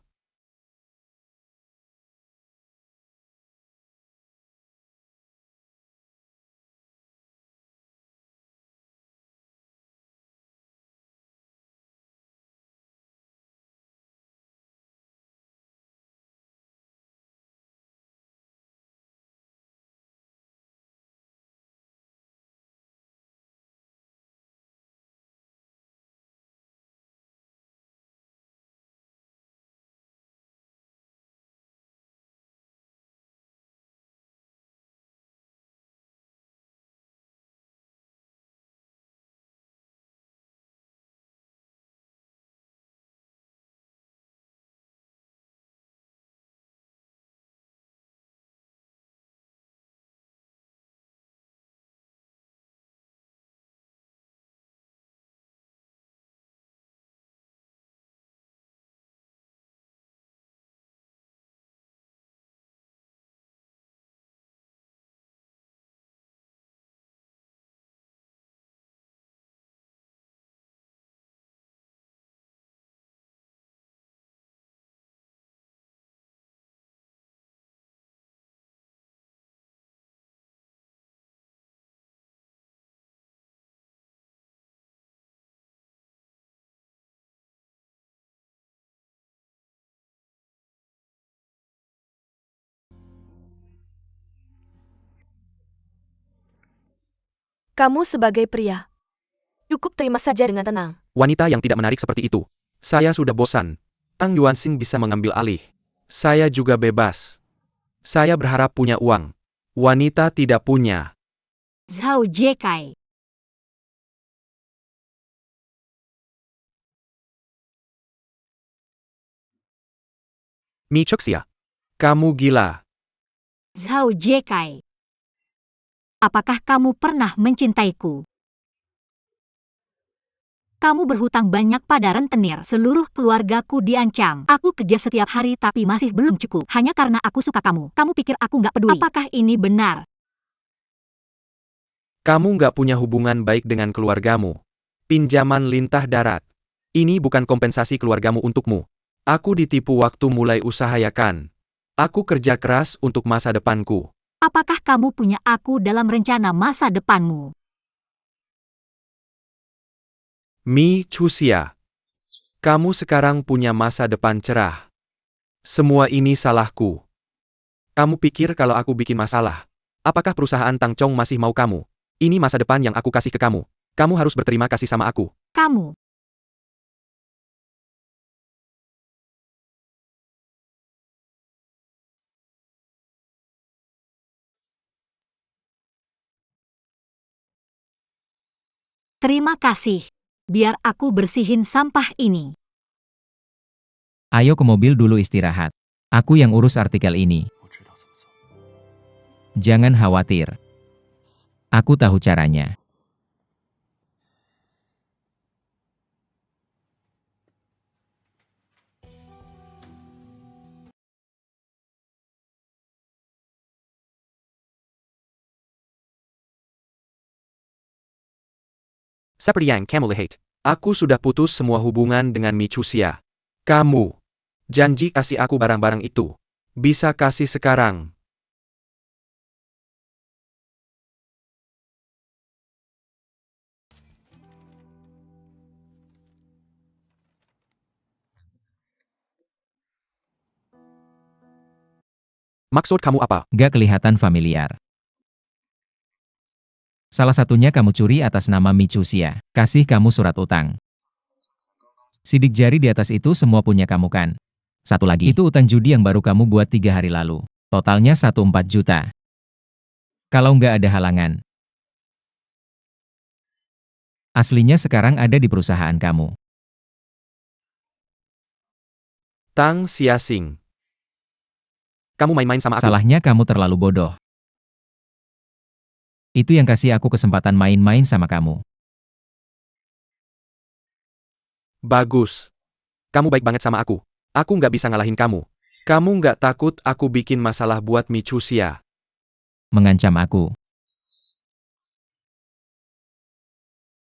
Kamu sebagai pria. Cukup terima saja dengan tenang. Wanita yang tidak menarik seperti itu. Saya sudah bosan. Tang Yuanxing bisa mengambil alih. Saya juga bebas. Saya berharap punya uang. Wanita tidak punya. Zhao Jekai. Mi Chuxia. Kamu gila. Zhao Jekai. Apakah kamu pernah mencintaiku? Kamu berhutang banyak pada rentenir. Seluruh keluargaku diancam. Aku kerja setiap hari tapi masih belum cukup. Hanya karena aku suka kamu. Kamu pikir aku nggak peduli? Apakah ini benar? Kamu nggak punya hubungan baik dengan keluargamu. Pinjaman lintah darat. Ini bukan kompensasi keluargamu untukmu. Aku ditipu waktu mulai usaha ya kan? Aku kerja keras untuk masa depanku. Apakah kamu punya aku dalam rencana masa depanmu? Mi Chuxia. Kamu sekarang punya masa depan cerah. Semua ini salahku. Kamu pikir kalau aku bikin masalah? Apakah perusahaan Tang Chong masih mau kamu? Ini masa depan yang aku kasih ke kamu. Kamu harus berterima kasih sama aku. Kamu. Terima kasih. Biar aku bersihin sampah ini. Ayo ke mobil dulu istirahat. Aku yang urus artikel ini. Jangan khawatir. Aku tahu caranya. Seperti yang kamu lihat, aku sudah putus semua hubungan dengan Michusia. Kamu janji kasih aku barang-barang itu. Bisa kasih sekarang. Maksud kamu apa? Gak kelihatan familiar. Salah satunya kamu curi atas nama Michusia. Kasih kamu surat utang. Sidik jari di atas itu semua punya kamu kan? Satu lagi, itu utang judi yang baru kamu buat 3 hari lalu. Totalnya 1,4 juta. Kalau nggak ada halangan. Aslinya sekarang ada di perusahaan kamu. Tang Xiaxing. Kamu main-main sama aku. Salahnya kamu terlalu bodoh. Itu yang kasih aku kesempatan main-main sama kamu. Bagus. Kamu baik banget sama aku. Aku nggak bisa ngalahin kamu. Kamu nggak takut aku bikin masalah buat Michusia? Mengancam aku.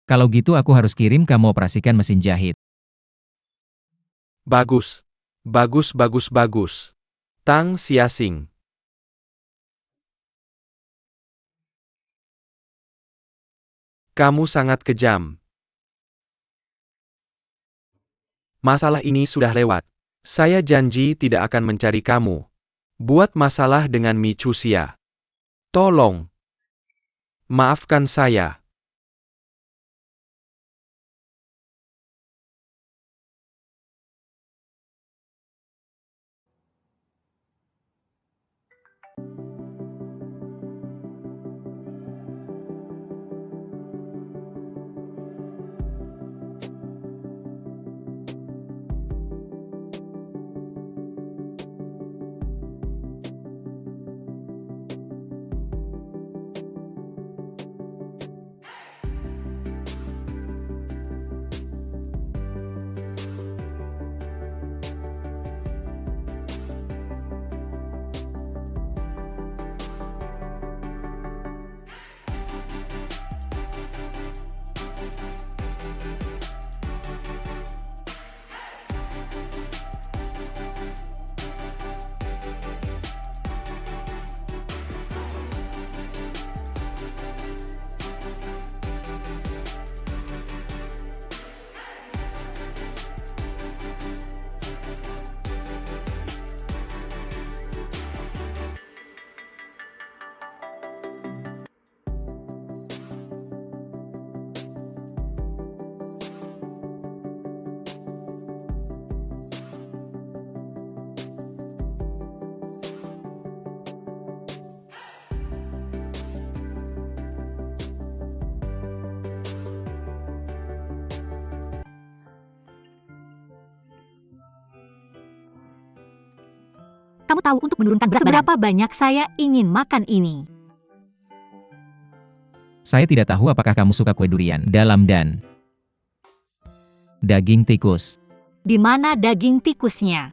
Kalau gitu aku harus kirim kamu operasikan mesin jahit. Bagus. Bagus, bagus, bagus. Tang Xiaxing. Kamu sangat kejam. Masalah ini sudah lewat. Saya janji tidak akan mencari kamu. Buat masalah dengan Michusia. Tolong. Maafkan saya. Kamu tahu untuk menurunkan berat seberapa banyak saya ingin makan ini. Saya tidak tahu apakah kamu suka kue durian, dalam dan daging tikus. Di mana daging tikusnya?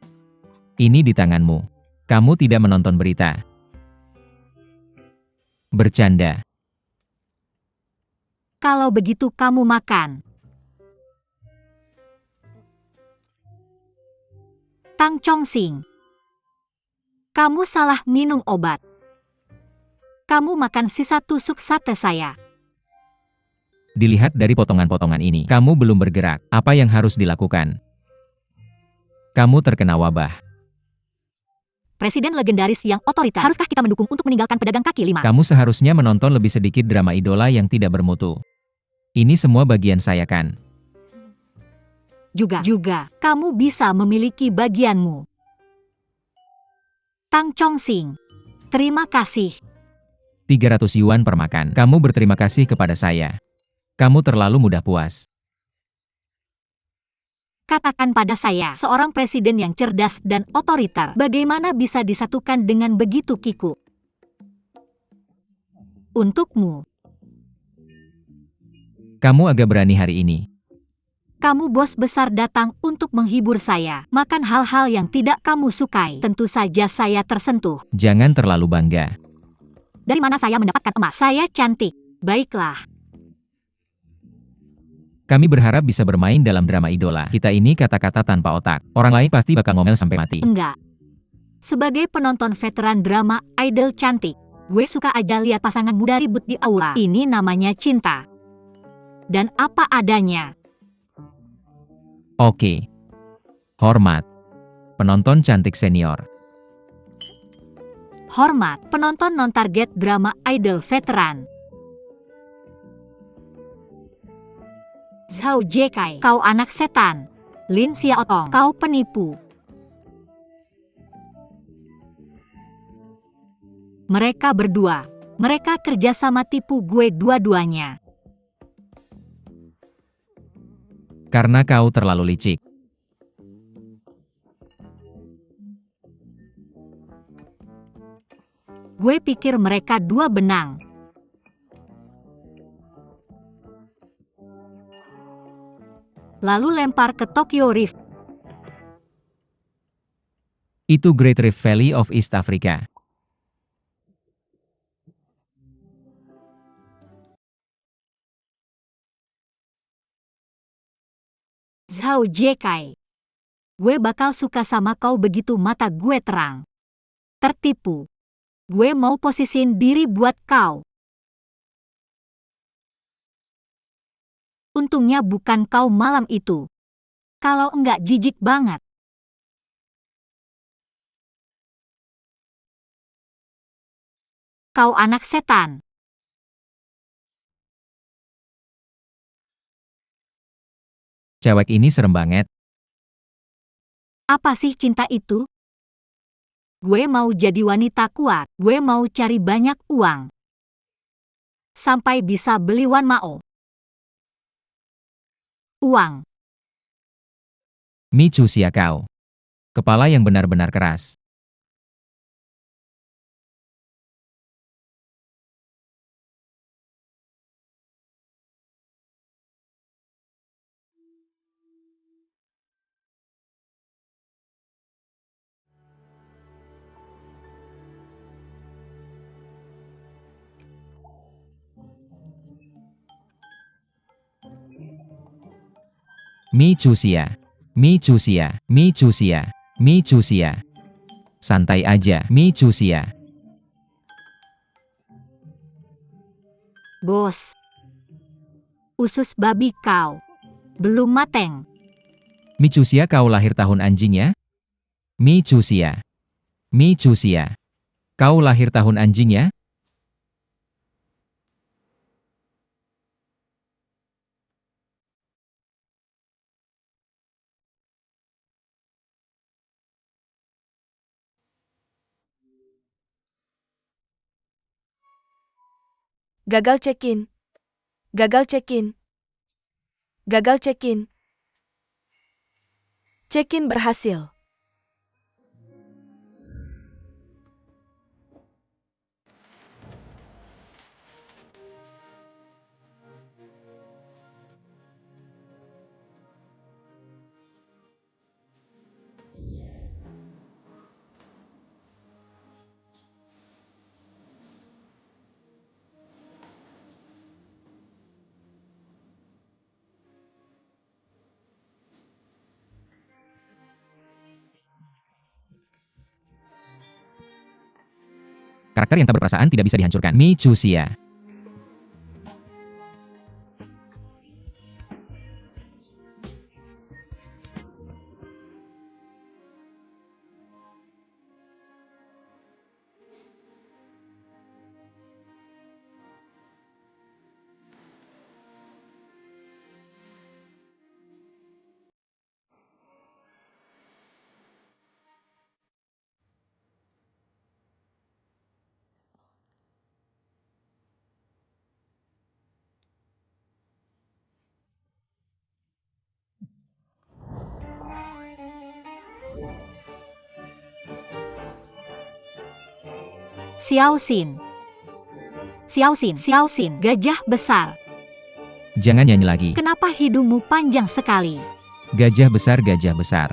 Ini di tanganmu. Kamu tidak menonton berita. Bercanda. Kalau begitu kamu makan. Tang Chongxing. Kamu salah minum obat. Kamu makan sisa tusuk sate saya. Dilihat dari potongan-potongan ini, kamu belum bergerak. Apa yang harus dilakukan? Kamu terkena wabah. Presiden legendaris yang otoriter. Haruskah kita mendukung untuk meninggalkan pedagang kaki lima? Kamu seharusnya menonton lebih sedikit drama idola yang tidak bermutu. Ini semua bagian saya kan? Juga, kamu bisa memiliki bagianmu. Tang Chongxing. Terima kasih. 300 yuan per makan. Kamu berterima kasih kepada saya. Kamu terlalu mudah puas. Katakan pada saya, seorang presiden yang cerdas dan otoriter, bagaimana bisa disatukan dengan begitu kikuk? Untukmu, Kamu agak berani hari ini. kamu bos besar datang untuk menghibur saya, makan hal-hal yang tidak kamu sukai. Tentu saja saya tersentuh. Jangan terlalu bangga. Dari mana saya mendapatkan emas? Saya cantik. Baiklah. Kami berharap bisa bermain dalam drama idola. Kita ini kata-kata tanpa otak. Orang lain pasti bakal ngomel sampai mati. Enggak. Sebagai penonton veteran drama idol cantik, gue suka aja lihat pasangan muda ribut di aula. Ini namanya cinta. Dan apa adanya. Oke. Hormat. Penonton cantik senior. Hormat, penonton non-target drama idol veteran. Zhao Jekai, kau anak setan. Lin Xiaotong, kau penipu. Mereka berdua. Mereka kerjasama tipu gue dua-duanya. Karena kau terlalu licik. Gue pikir mereka dua benang. Lalu lempar ke Tokyo Rift. Itu Great Rift Valley of East Africa. Zhao Jekai. Gue bakal suka sama kau begitu mata gue terang. Tertipu. Gue mau posisiin diri buat kau. Untungnya bukan kau malam itu. Kalau enggak jijik banget. Kau anak setan. Cewek ini serem banget. Apa sih cinta itu? Gue mau jadi wanita kuat. Gue mau cari banyak uang. Sampai bisa beli Wan Mao. Uang. Michu Xia kau. Kepala yang benar-benar keras. Michu Xia. Michu Xia. Michu Xia. Michu Xia. Santai aja, Michu Xia. Bos. Usus babi kau. Belum mateng. Michu Xia kau lahir tahun anjing ya? Michu Xia. Michu Xia. Kau lahir tahun anjing ya? Gagal check-in. Gagal check-in. Gagal check-in. Check-in berhasil. Karakter yang tak berperasaan tidak bisa dihancurkan. Michu Xia. Xiao Xin. Xiao Xin, Xiao Xin, gajah besar. Jangan nyanyi lagi. Kenapa hidungmu panjang sekali? Gajah besar, gajah besar.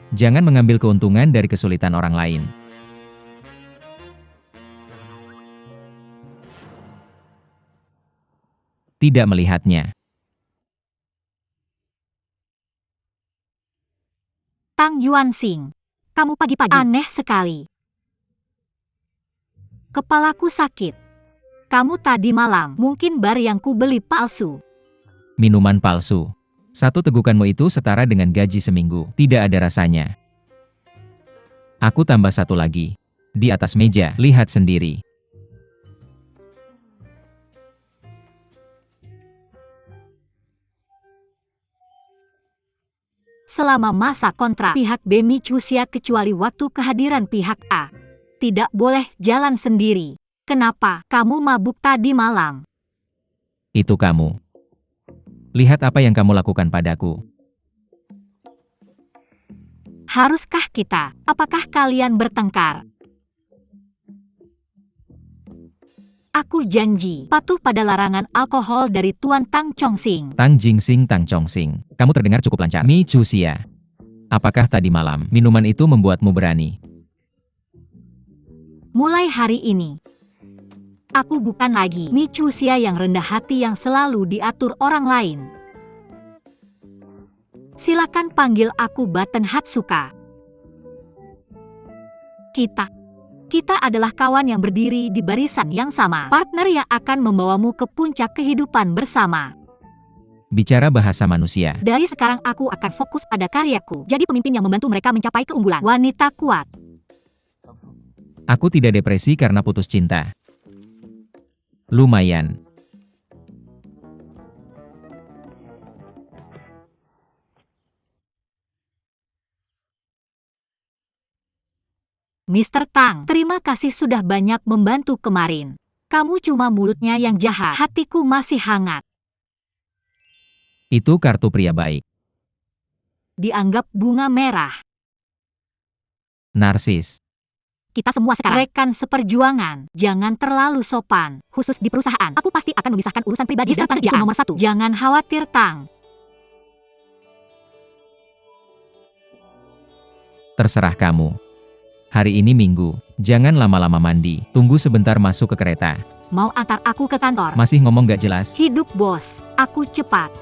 Jangan mengambil keuntungan dari kesulitan orang lain. Tidak melihatnya. Tang Yuanxing, kamu pagi-pagi aneh sekali. Kepalaku sakit. Kamu tadi malam mungkin bar yang kubeli palsu. Minuman palsu. Satu tegukanmu itu setara dengan gaji seminggu. Tidak ada rasanya. Aku tambah satu lagi. Di atas meja, lihat sendiri. Selama masa kontrak pihak B Michusia kecuali waktu kehadiran pihak A. Tidak boleh jalan sendiri. Kenapa kamu mabuk tadi malam? Itu kamu. Lihat apa yang kamu lakukan padaku. Haruskah kita? Apakah kalian bertengkar? Aku janji patuh pada larangan alkohol dari Tuan Tang Chongxing. Tang Jingsing, Tang Chongxing. Kamu terdengar cukup lancar. Michusia. Apakah tadi malam minuman itu membuatmu berani? Mulai hari ini, aku bukan lagi Michusia yang rendah hati yang selalu diatur orang lain. Silakan panggil aku Button Hatsuka. Kita adalah kawan yang berdiri di barisan yang sama. Partner yang akan membawamu ke puncak kehidupan bersama. Bicara bahasa manusia. Dari sekarang aku akan fokus pada karyaku. Jadi pemimpin yang membantu mereka mencapai keunggulan. Wanita kuat. Aku tidak depresi karena putus cinta. Lumayan. Mr. Tang, terima kasih sudah banyak membantu kemarin. Kamu cuma mulutnya yang jahat. Hatiku masih hangat. Itu kartu pria baik. Dianggap bunga merah. Narsis. Kita semua sekarang rekan seperjuangan. Jangan terlalu sopan. Khusus di perusahaan. Aku pasti akan memisahkan urusan pribadi dan pekerjaan. Nomor 1. Jangan khawatir, Tang. Terserah kamu. Hari ini Minggu. Jangan lama-lama mandi. Tunggu sebentar masuk ke kereta. Mau antar aku ke kantor? Masih ngomong gak jelas? Hidup bos. Aku cepat.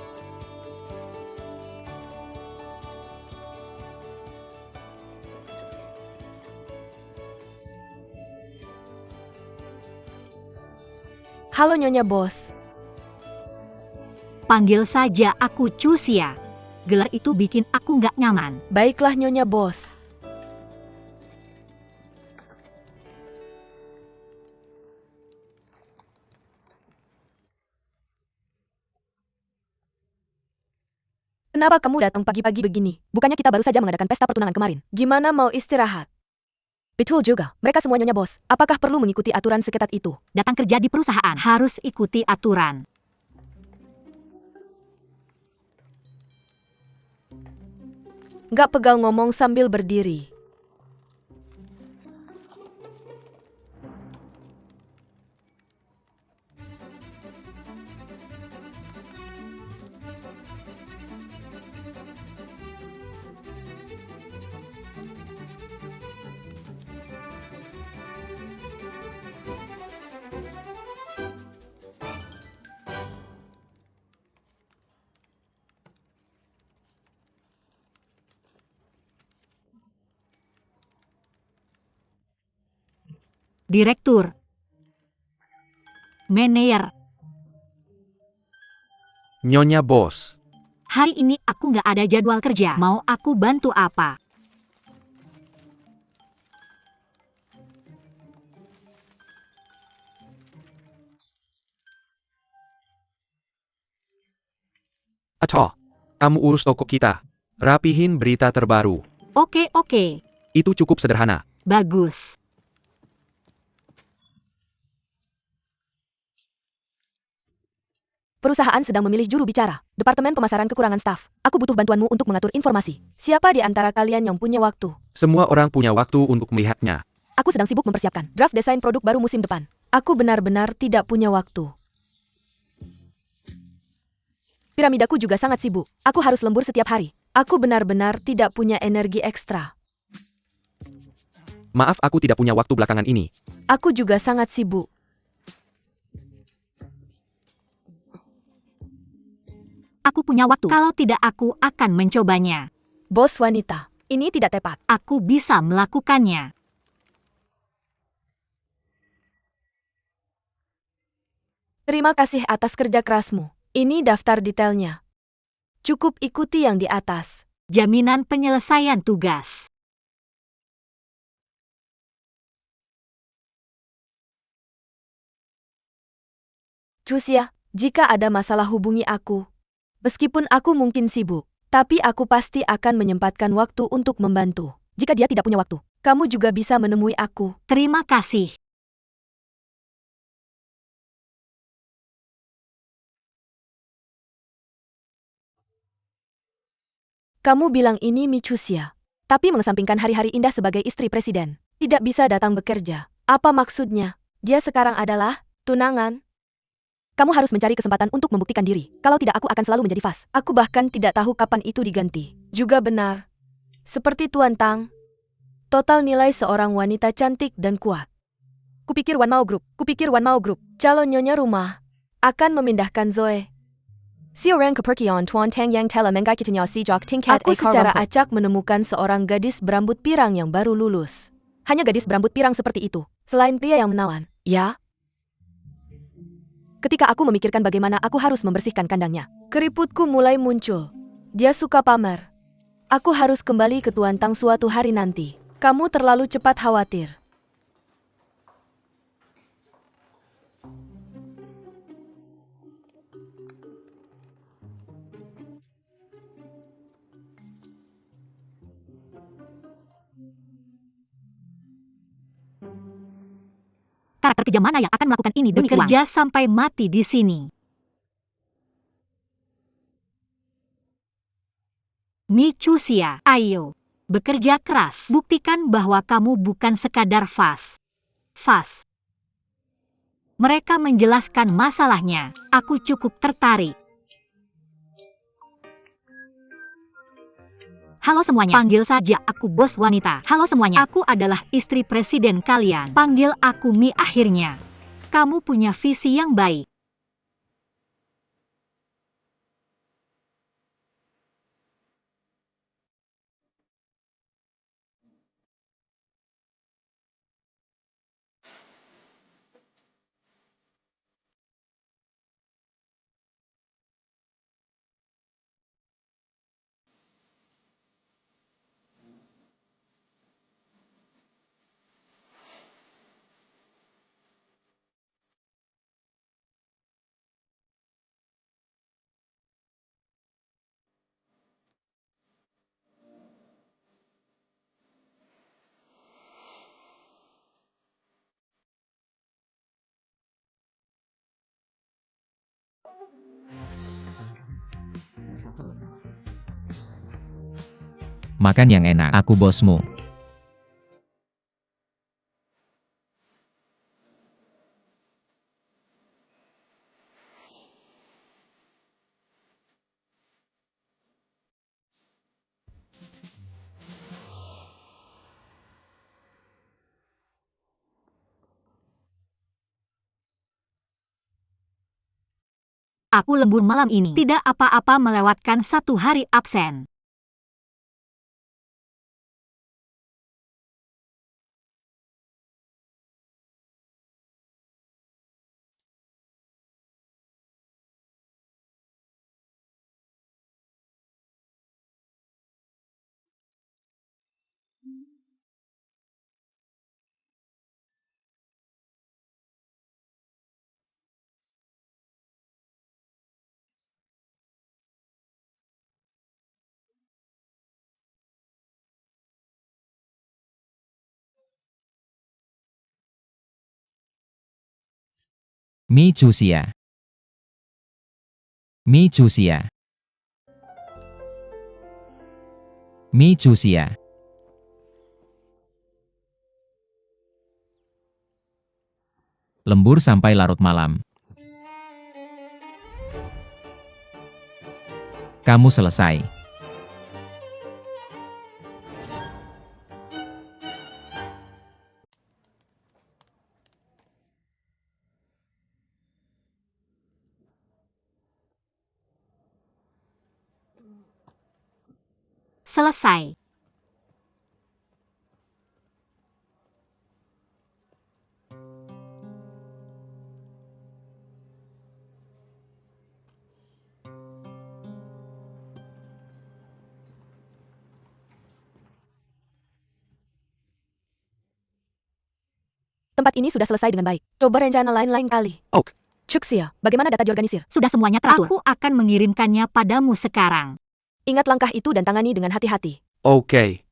Halo Nyonya Bos. Panggil saja aku Chusia. Gelar itu bikin aku nggak nyaman. Baiklah Nyonya Bos. Kenapa kamu datang pagi-pagi begini? Bukannya kita baru saja mengadakan pesta pertunangan kemarin? Gimana mau istirahat? Betul juga, mereka semua Nyonya Bos. Apakah perlu mengikuti aturan seketat itu? Datang kerja di perusahaan harus ikuti aturan. Nggak pegal ngomong sambil berdiri. Direktur. Manajer. Nyonya Bos. Hari ini aku nggak ada jadwal kerja. Mau aku bantu apa? Atoh, kamu urus toko kita. Rapihin berita terbaru. Oke, oke. Itu cukup sederhana. Bagus. Perusahaan sedang memilih juru bicara. Departemen pemasaran kekurangan staf. Aku butuh bantuanmu untuk mengatur informasi. Siapa di antara kalian yang punya waktu? Semua orang punya waktu untuk melihatnya. Aku sedang sibuk mempersiapkan draft desain produk baru musim depan. Aku benar-benar tidak punya waktu. Piramidaku juga sangat sibuk. Aku harus lembur setiap hari. Aku benar-benar tidak punya energi ekstra. Maaf, aku tidak punya waktu belakangan ini. Aku juga sangat sibuk. Aku punya waktu. Kalau tidak aku akan mencobanya. Bos wanita, ini tidak tepat. Aku bisa melakukannya. Terima kasih atas kerja kerasmu. Ini daftar detailnya. Cukup ikuti yang di atas. Jaminan penyelesaian tugas. Chusia, jika ada masalah hubungi aku. Meskipun aku mungkin sibuk, tapi aku pasti akan menyempatkan waktu untuk membantu. Jika dia tidak punya waktu, kamu juga bisa menemui aku. Terima kasih. Kamu bilang ini Michusia, tapi mengesampingkan hari-hari indah sebagai istri presiden. Tidak bisa datang bekerja. Apa maksudnya? Dia sekarang adalah tunangan. Kamu harus mencari kesempatan untuk membuktikan diri. Kalau tidak aku akan selalu menjadi fas. Aku bahkan tidak tahu kapan itu diganti. Juga benar. Seperti Tuan Tang. Total nilai seorang wanita cantik dan kuat. Kupikir Wan Mao Group, calon nyonya rumah, akan memindahkan Zoe. Aku secara acak menemukan seorang gadis berambut pirang yang baru lulus. Hanya gadis berambut pirang seperti itu, selain pria yang menawan, ya? Ketika aku memikirkan bagaimana aku harus membersihkan kandangnya, keriputku mulai muncul. Dia suka pamer. Aku harus kembali ke Tuan Tang suatu hari nanti. Kamu terlalu cepat khawatir. Karakter kejam mana yang akan melakukan ini demi uang? Bekerja sampai mati di sini. Michusia, ayo. Bekerja keras. Buktikan bahwa kamu bukan sekadar fas. Mereka menjelaskan masalahnya. Aku cukup tertarik. Halo semuanya, panggil saja aku bos wanita. Halo semuanya, aku adalah istri presiden kalian. Panggil aku Mi akhirnya. Kamu punya visi yang baik. Makan yang enak, aku bosmu. Aku lembur malam ini. Tidak apa-apa melewatkan satu hari absen. Mi Chusia. Mi Chusia. Mi Chusia. Lembur sampai larut malam. Kamu selesai. Selesai. Tempat ini sudah selesai dengan baik. Coba rencana lain-lain kali. Oke. Chuxia, bagaimana data diorganisir? Sudah semuanya teratur. Aku akan mengirimkannya padamu sekarang. Ingat langkah itu dan tangani dengan hati-hati. Oke.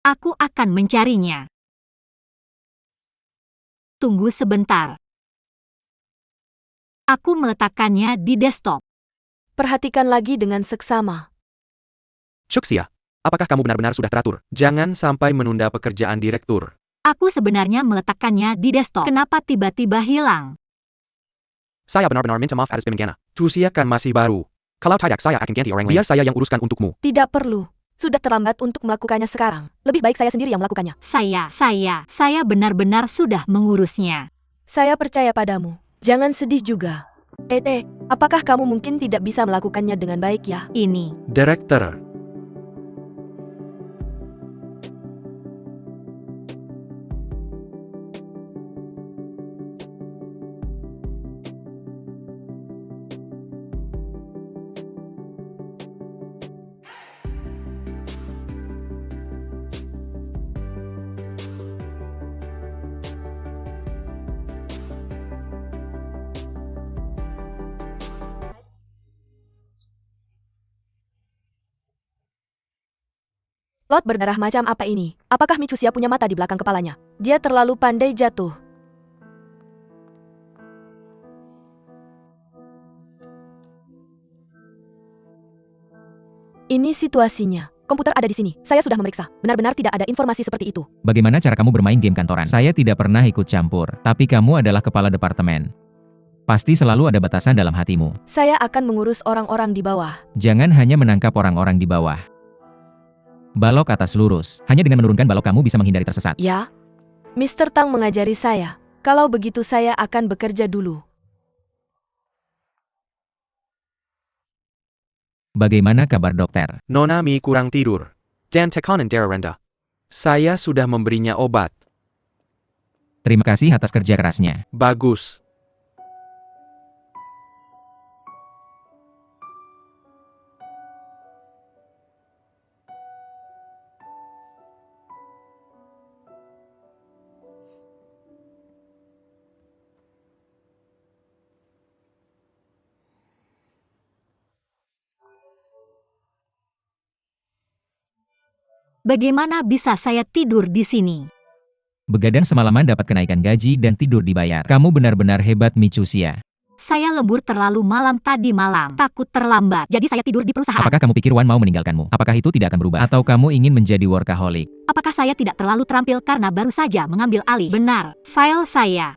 Aku akan mencarinya. Tunggu sebentar. Aku meletakkannya di desktop. Perhatikan lagi dengan seksama. Chuxia, apakah kamu benar-benar sudah teratur? Jangan sampai menunda pekerjaan direktur. Aku sebenarnya meletakkannya di desktop. Kenapa tiba-tiba hilang? Saya benar-benar minta maaf atas demikian. Chuxia kan masih baru. Kalau tidak saya akan ganti orang lain. Biar saya yang uruskan untukmu. Tidak perlu. Sudah terlambat untuk melakukannya sekarang. Lebih baik saya sendiri yang melakukannya. Saya benar-benar sudah mengurusnya. Saya percaya padamu. Jangan sedih juga. Tete, apakah kamu mungkin tidak bisa melakukannya dengan baik ya? Ini. Direktur. Lot berdarah macam apa ini? Apakah Michusia punya mata di belakang kepalanya? Dia terlalu pandai jatuh. Ini situasinya. Komputer ada di sini. Saya sudah memeriksa. Benar-benar tidak ada informasi seperti itu. Bagaimana cara kamu bermain game kantoran? Saya tidak pernah ikut campur, tapi kamu adalah kepala departemen. Pasti selalu ada batasan dalam hatimu. Saya akan mengurus orang-orang di bawah. Jangan hanya menangkap orang-orang di bawah. Balok atas lurus. Hanya dengan menurunkan balok kamu bisa menghindari tersesat. Ya, Mr. Tang mengajari saya. Kalau begitu saya akan bekerja dulu. Bagaimana kabar dokter? Nona Mi kurang tidur. Dan tekanan darah rendah. Saya sudah memberinya obat. Terima kasih atas kerja kerasnya. Bagus. Bagaimana bisa saya tidur di sini? Begadang semalaman dapat kenaikan gaji dan tidur dibayar. Kamu benar-benar hebat, Michusia. Saya lembur terlalu malam tadi malam. Takut terlambat. Jadi saya tidur di perusahaan. Apakah kamu pikir Wan mau meninggalkanmu? Apakah itu tidak akan berubah? Atau kamu ingin menjadi workaholic? Apakah saya tidak terlalu terampil karena baru saja mengambil alih? Benar. File saya.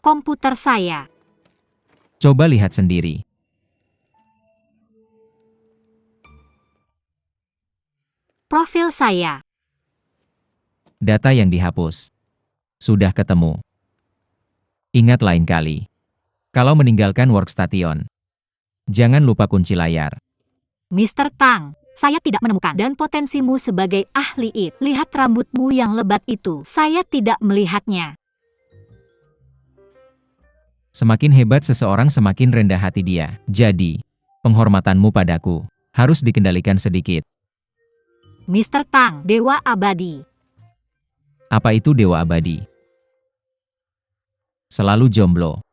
Komputer saya. Coba lihat sendiri. Profil saya. Data yang dihapus. Sudah ketemu. Ingat lain kali. Kalau meninggalkan workstation, jangan lupa kunci layar. Mr. Tang, saya tidak menemukan. Dan potensimu sebagai ahli IT. Lihat rambutmu yang lebat itu. Saya tidak melihatnya. Semakin hebat seseorang semakin rendah hati dia. Jadi, penghormatanmu padaku harus dikendalikan sedikit. Mr. Tang, Dewa Abadi. Apa itu Dewa Abadi? Selalu jomblo.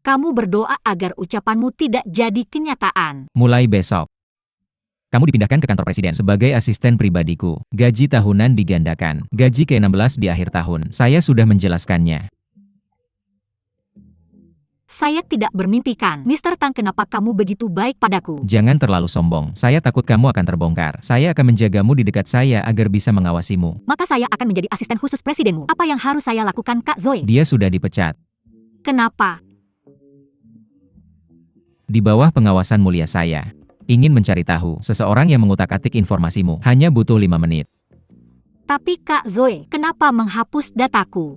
Kamu berdoa agar ucapanmu tidak jadi kenyataan. Mulai besok, kamu dipindahkan ke kantor presiden sebagai asisten pribadiku. Gaji tahunan digandakan. Gaji ke-16 di akhir tahun. Saya sudah menjelaskannya. Saya tidak bermimpikan. Mr. Tang, kenapa kamu begitu baik padaku? Jangan terlalu sombong. Saya takut kamu akan terbongkar. Saya akan menjagamu di dekat saya agar bisa mengawasimu. Maka saya akan menjadi asisten khusus presidenmu. Apa yang harus saya lakukan, Kak Zoe? Dia sudah dipecat. Kenapa? Di bawah pengawasan mulia saya. Ingin mencari tahu seseorang yang mengutak-atik informasimu. Hanya butuh 5 menit. Tapi Kak Zoe, kenapa menghapus dataku?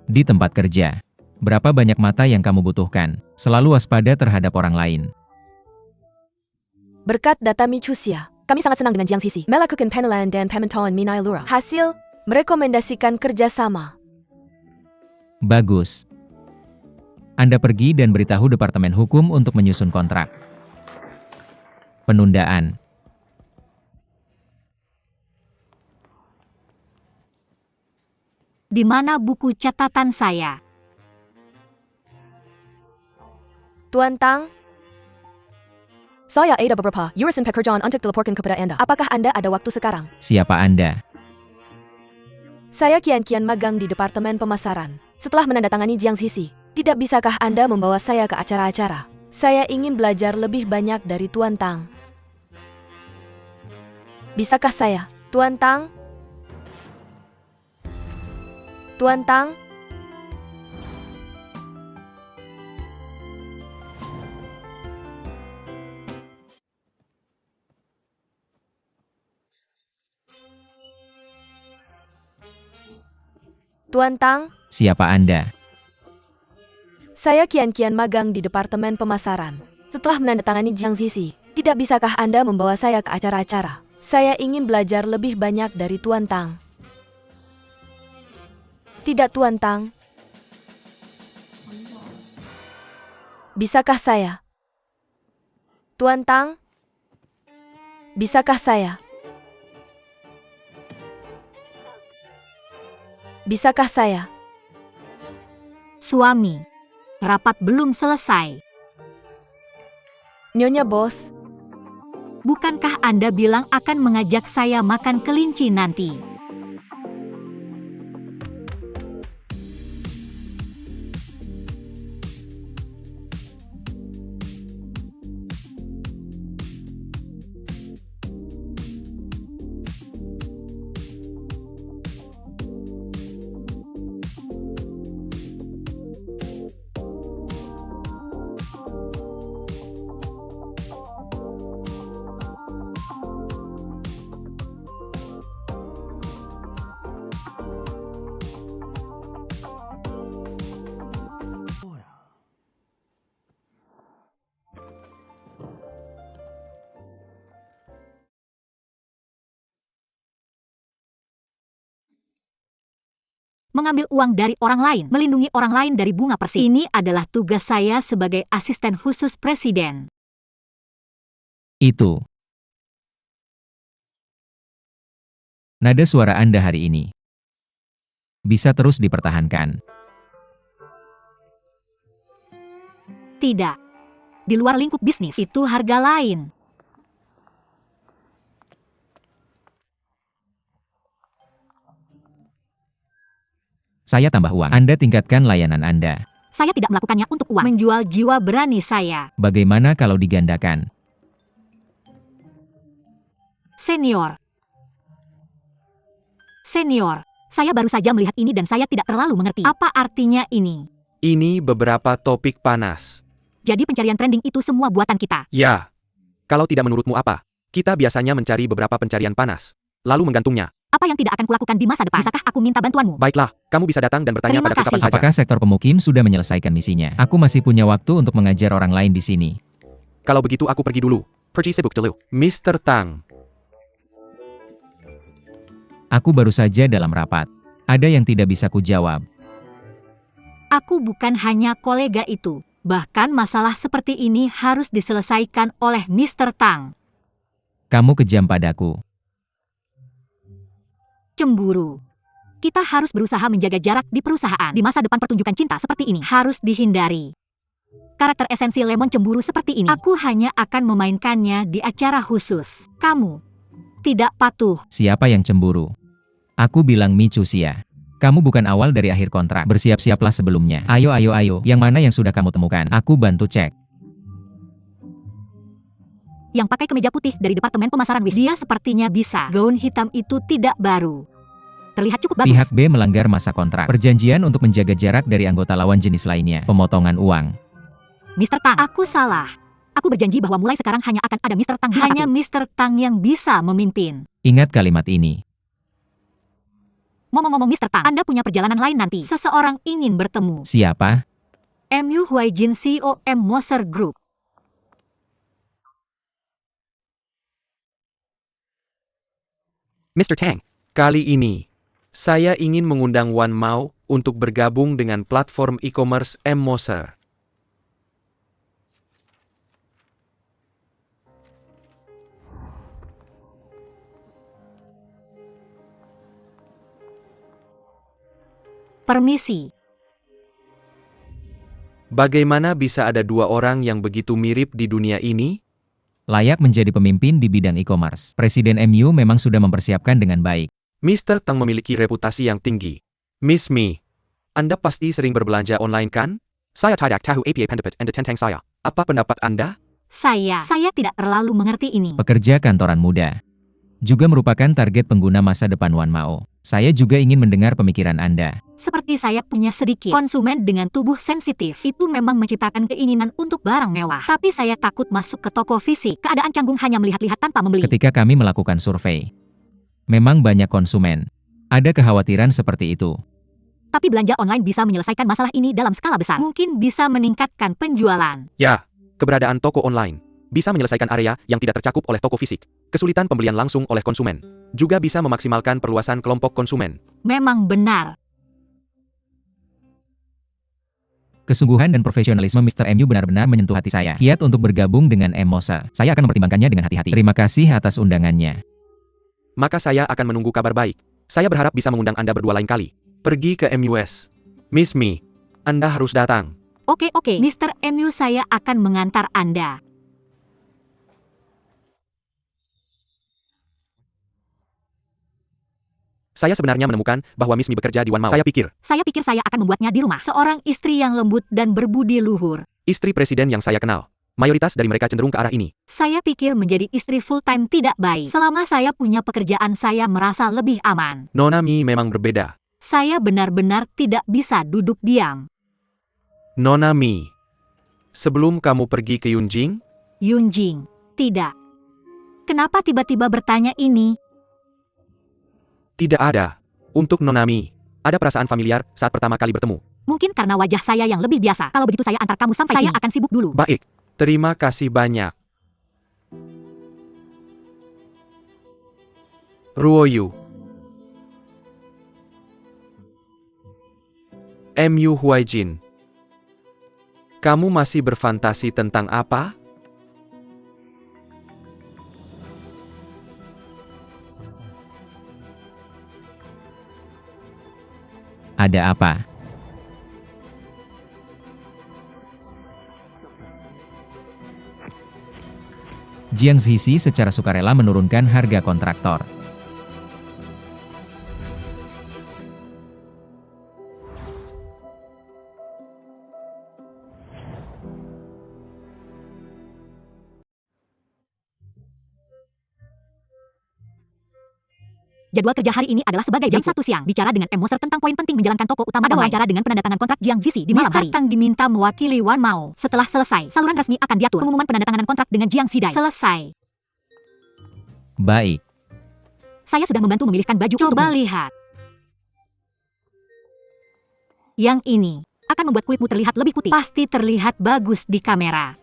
Di tempat kerja. Berapa banyak mata yang kamu butuhkan? Selalu waspada terhadap orang lain. Berkat data Michusia, kami sangat senang dengan Jiang Sisi, melakukan penilaian dan pemantauan Minai Lura. Hasil, merekomendasikan kerjasama. Bagus. Anda pergi dan beritahu Departemen Hukum untuk menyusun kontrak. Penundaan. Di mana buku catatan saya? Tuan Tang, saya ada beberapa urusan pekerjaan untuk dilaporkan kepada Anda. Apakah Anda ada waktu sekarang? Siapa Anda? Saya kian-kian magang di Departemen Pemasaran. Setelah menandatangani Jiang Sisi, tidak bisakah Anda membawa saya ke acara-acara? Saya ingin belajar lebih banyak dari Tuan Tang. Bisakah saya, Tuan Tang? Tuan Tang? Tuan Tang, Siapa Anda? saya kian-kian magang di Departemen Pemasaran. Setelah menandatangani Jiang Sisi, tidak bisakah Anda membawa saya ke acara-acara? Saya ingin belajar lebih banyak dari Tuan Tang. Tidak, Tuan Tang. Bisakah saya? Tuan Tang? Bisakah saya? Bisakah saya? Suami. Rapat belum selesai. Nyonya Bos, Bukankah Anda bilang akan mengajak saya makan kelinci nanti? Mengambil uang dari orang lain, melindungi orang lain dari bunga persik. Ini adalah tugas saya sebagai asisten khusus presiden. Itu. Nada suara Anda hari ini bisa terus dipertahankan. Tidak. Di luar lingkup bisnis, itu harga lain. Saya tambah uang. Anda tingkatkan layanan Anda. Saya tidak melakukannya untuk uang. Menjual jiwa berani saya. Bagaimana kalau digandakan? Senior. Senior. Saya baru saja melihat ini dan saya tidak terlalu mengerti. Apa artinya ini? Ini beberapa topik panas. Jadi pencarian trending itu semua buatan kita. Ya. Kalau tidak menurutmu apa? Kita biasanya mencari beberapa pencarian panas, lalu menggantungnya. Apa yang tidak akan kulakukan di masa depan? Bisakah aku minta bantuanku? Baiklah, kamu bisa datang dan bertanya Terima padaku kapan kasih. saja. Apakah sektor pemukim sudah menyelesaikan misinya? Aku masih punya waktu untuk mengajar orang lain di sini. Kalau begitu aku pergi dulu. Pergi sibuk dulu. Mr. Tang. Aku baru saja dalam rapat. Ada yang tidak bisa kujawab. Aku bukan hanya kolega itu. Bahkan masalah seperti ini harus diselesaikan oleh Mr. Tang. Kamu kejam padaku. Cemburu. Kita harus berusaha menjaga jarak di perusahaan. Di masa depan pertunjukan cinta seperti ini harus dihindari. Karakter esensi Lemon cemburu seperti ini. Aku hanya akan memainkannya di acara khusus. Kamu tidak patuh. Siapa yang cemburu? Aku bilang Michusia. Kamu bukan awal dari akhir kontrak. Bersiap-siaplah sebelumnya. Ayo. Yang mana yang sudah kamu temukan? Aku bantu cek. Yang pakai kemeja putih dari Departemen Pemasaran WIS. Dia sepertinya bisa. Gaun hitam itu tidak baru. Terlihat cukup bagus. Pihak B melanggar masa kontrak. Perjanjian untuk menjaga jarak dari anggota lawan jenis lainnya. Pemotongan uang. Mr. Tang, aku salah. Aku berjanji bahwa mulai sekarang hanya akan ada Mr. Tang. Hanya Mr. Tang yang bisa memimpin. Ingat kalimat ini. Ngomong-ngomong Mr. Tang, Anda punya perjalanan lain nanti. Seseorang ingin bertemu. Siapa? MU Huaijin CEO M Moser Group. Mr. Tang, kali ini saya ingin mengundang Wan Mao untuk bergabung dengan platform e-commerce M Moser. Permisi. Bagaimana bisa ada dua orang yang begitu mirip di dunia ini? Layak menjadi pemimpin di bidang e-commerce. Presiden MU memang sudah mempersiapkan dengan baik. Mr. Tang memiliki reputasi yang tinggi. Miss Mi, Anda pasti sering berbelanja online kan? Saya tidak tahu APA pendapat Anda tentang saya. Apa pendapat Anda? Saya tidak terlalu mengerti ini. Pekerja kantoran muda. Juga merupakan target pengguna masa depan Wan Mao. Saya juga ingin mendengar pemikiran Anda. Seperti saya punya sedikit konsumen dengan tubuh sensitif. Itu memang menciptakan keinginan untuk barang mewah. Tapi saya takut masuk ke toko fisik. Keadaan canggung hanya melihat-lihat tanpa membeli. Ketika kami melakukan survei, memang banyak konsumen. Ada kekhawatiran seperti itu. Tapi belanja online bisa menyelesaikan masalah ini dalam skala besar. Mungkin bisa meningkatkan penjualan. Ya, keberadaan toko online bisa menyelesaikan area yang tidak tercakup oleh toko fisik. Kesulitan pembelian langsung oleh konsumen juga bisa memaksimalkan perluasan kelompok konsumen. Memang benar. Kesungguhan dan profesionalisme Mr. MU benar-benar menyentuh hati saya. Kiat untuk bergabung dengan M Moser. Saya akan mempertimbangkannya dengan hati-hati. Terima kasih atas undangannya. Maka saya akan menunggu kabar baik. Saya berharap bisa mengundang Anda berdua lain kali. Pergi ke MUS. Miss Mi, Anda harus datang. Oke. Mr. MU, saya akan mengantar Anda. Saya sebenarnya menemukan bahwa Miss Mi bekerja di Wan Mao. Saya pikir Saya akan membuatnya di rumah. Seorang istri yang lembut dan berbudi luhur. istri presiden yang saya kenal. Mayoritas dari mereka cenderung ke arah ini. Saya pikir menjadi istri full-time tidak baik. Selama saya punya pekerjaan, saya merasa lebih aman. Nona Mi memang berbeda. Saya benar-benar tidak bisa duduk diam. Nona Mi, sebelum kamu pergi ke Yunjing, Yunjing, tidak. Kenapa tiba-tiba bertanya ini? tidak ada. Untuk Nona Mi, ada perasaan familiar saat pertama kali bertemu. Mungkin karena wajah saya yang lebih biasa. Kalau begitu saya antar kamu sampai sini. Saya akan sibuk dulu. Baik, terima kasih banyak. Ruoyu. MU Huaijin. Kamu masih berfantasi tentang apa? Ada apa? Jiang Zixi secara sukarela menurunkan harga kontraktor. Jadwal kerja hari ini adalah sebagai jam 1 siang. Bicara dengan M. Moser tentang poin penting menjalankan toko utama. Ada wawancara dengan penandatangan kontrak Jiang Zixi di malam hari. Mr. Tang diminta mewakili Wan Mao. Setelah selesai, saluran resmi akan diatur. Pengumuman penandatanganan kontrak dengan Jiang Zidai selesai. Baik. Saya sudah membantu memilihkan baju. Coba lihat. Yang ini akan membuat kulitmu terlihat lebih putih. Pasti terlihat bagus di kamera.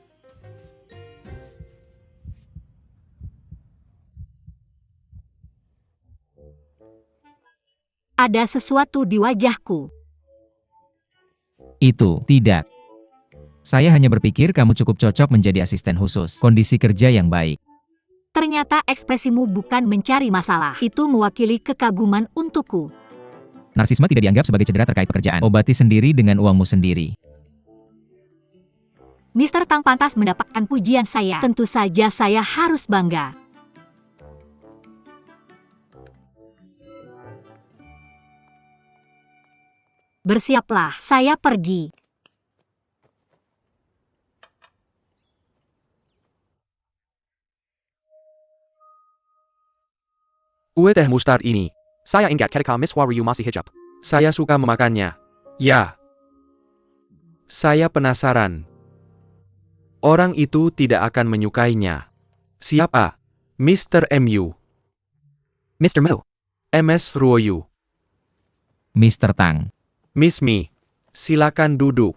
Ada sesuatu di wajahku. Itu, tidak. Saya hanya berpikir kamu cukup cocok menjadi asisten khusus. Kondisi kerja yang baik. Ternyata ekspresimu bukan mencari masalah. Itu mewakili kekaguman untukku. Narsisme tidak dianggap sebagai cedera terkait pekerjaan. Obati sendiri dengan uangmu sendiri. Mr. Tang pantas mendapatkan pujian saya. Tentu saja saya harus bangga. Bersiaplah, saya pergi. Kue teh mustard ini. Saya ingat ketika Miss Waryu masih hijab. Saya suka memakannya. Ya. Saya penasaran. Orang itu tidak akan menyukainya. Siapa? Mr. MU. Mr. Mu. MS Ruoyu. Mr. Tang. Miss Mi. Silakan duduk.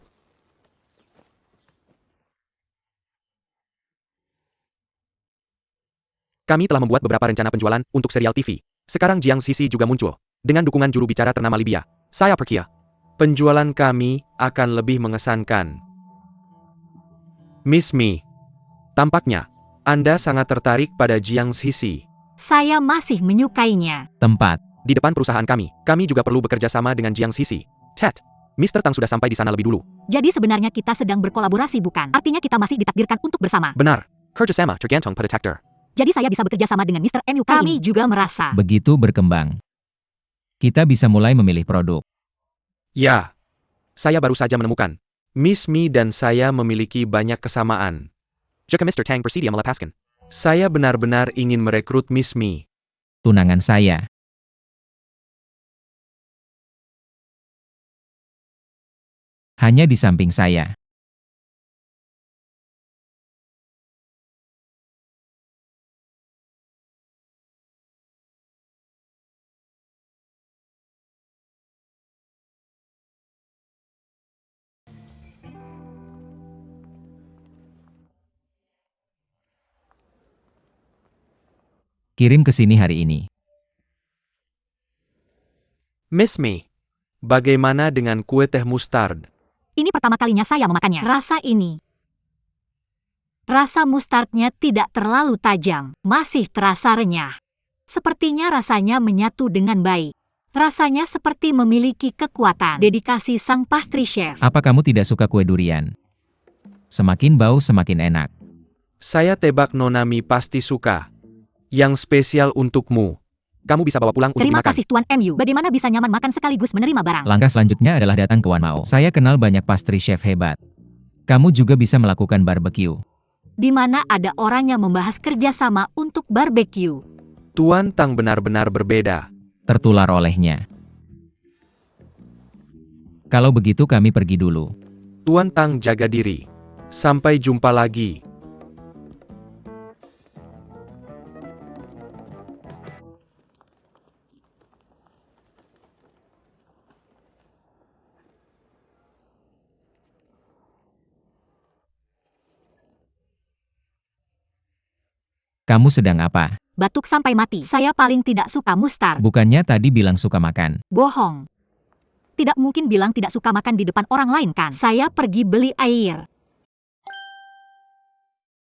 Kami telah membuat beberapa rencana penjualan untuk serial TV. Sekarang Jiang Sisi juga muncul. Dengan dukungan juru bicara ternama Libya. Saya percaya. Penjualan kami akan lebih mengesankan. Miss Mi. Tampaknya, Anda sangat tertarik pada Jiang Sisi. Saya masih menyukainya. Tempat. Di depan perusahaan kami juga perlu bekerja sama dengan Jiang Sisi. Ted, Mr. Tang sudah sampai di sana lebih dulu. Jadi sebenarnya kita sedang berkolaborasi bukan? Artinya kita masih ditakdirkan untuk bersama. Benar. Kerjasama tergantung pada takdir. Jadi saya bisa bekerja sama dengan Mr. MU. Kami juga merasa. Begitu berkembang. Kita bisa mulai memilih produk. Ya. Saya baru saja menemukan. Miss Mi dan saya memiliki banyak kesamaan. Jika Mr. Tang bersedia melepaskan. Saya benar-benar ingin merekrut Miss Mi. Tunangan saya. Hanya di samping saya. Kirim ke sini hari ini. Miss Mi. Bagaimana dengan kue teh mustard? Ini pertama kalinya saya memakannya. Rasa mustardnya tidak terlalu tajam, masih terasa renyah. Sepertinya rasanya menyatu dengan baik. Rasanya seperti memiliki kekuatan. Dedikasi sang pastry chef. Apa kamu tidak suka kue durian? Semakin bau semakin enak. Saya tebak Nona Mi pasti suka. Yang spesial untukmu. Kamu bisa bawa pulang untuk Terima dimakan. kasih Tuan MU. Bagaimana bisa nyaman makan sekaligus menerima barang? Langkah selanjutnya adalah datang ke Wan Mao. Saya kenal banyak pastry chef hebat. Kamu juga bisa melakukan barbecue. Di mana ada orang yang membahas kerjasama untuk barbecue. Tuan Tang benar-benar berbeda. Tertular olehnya. Kalau begitu kami pergi dulu. Tuan Tang jaga diri. Sampai jumpa lagi. Kamu sedang apa? Batuk sampai mati. Saya paling tidak suka mustard. Bukannya tadi bilang suka makan. Bohong. Tidak mungkin bilang tidak suka makan di depan orang lain kan? Saya pergi beli air.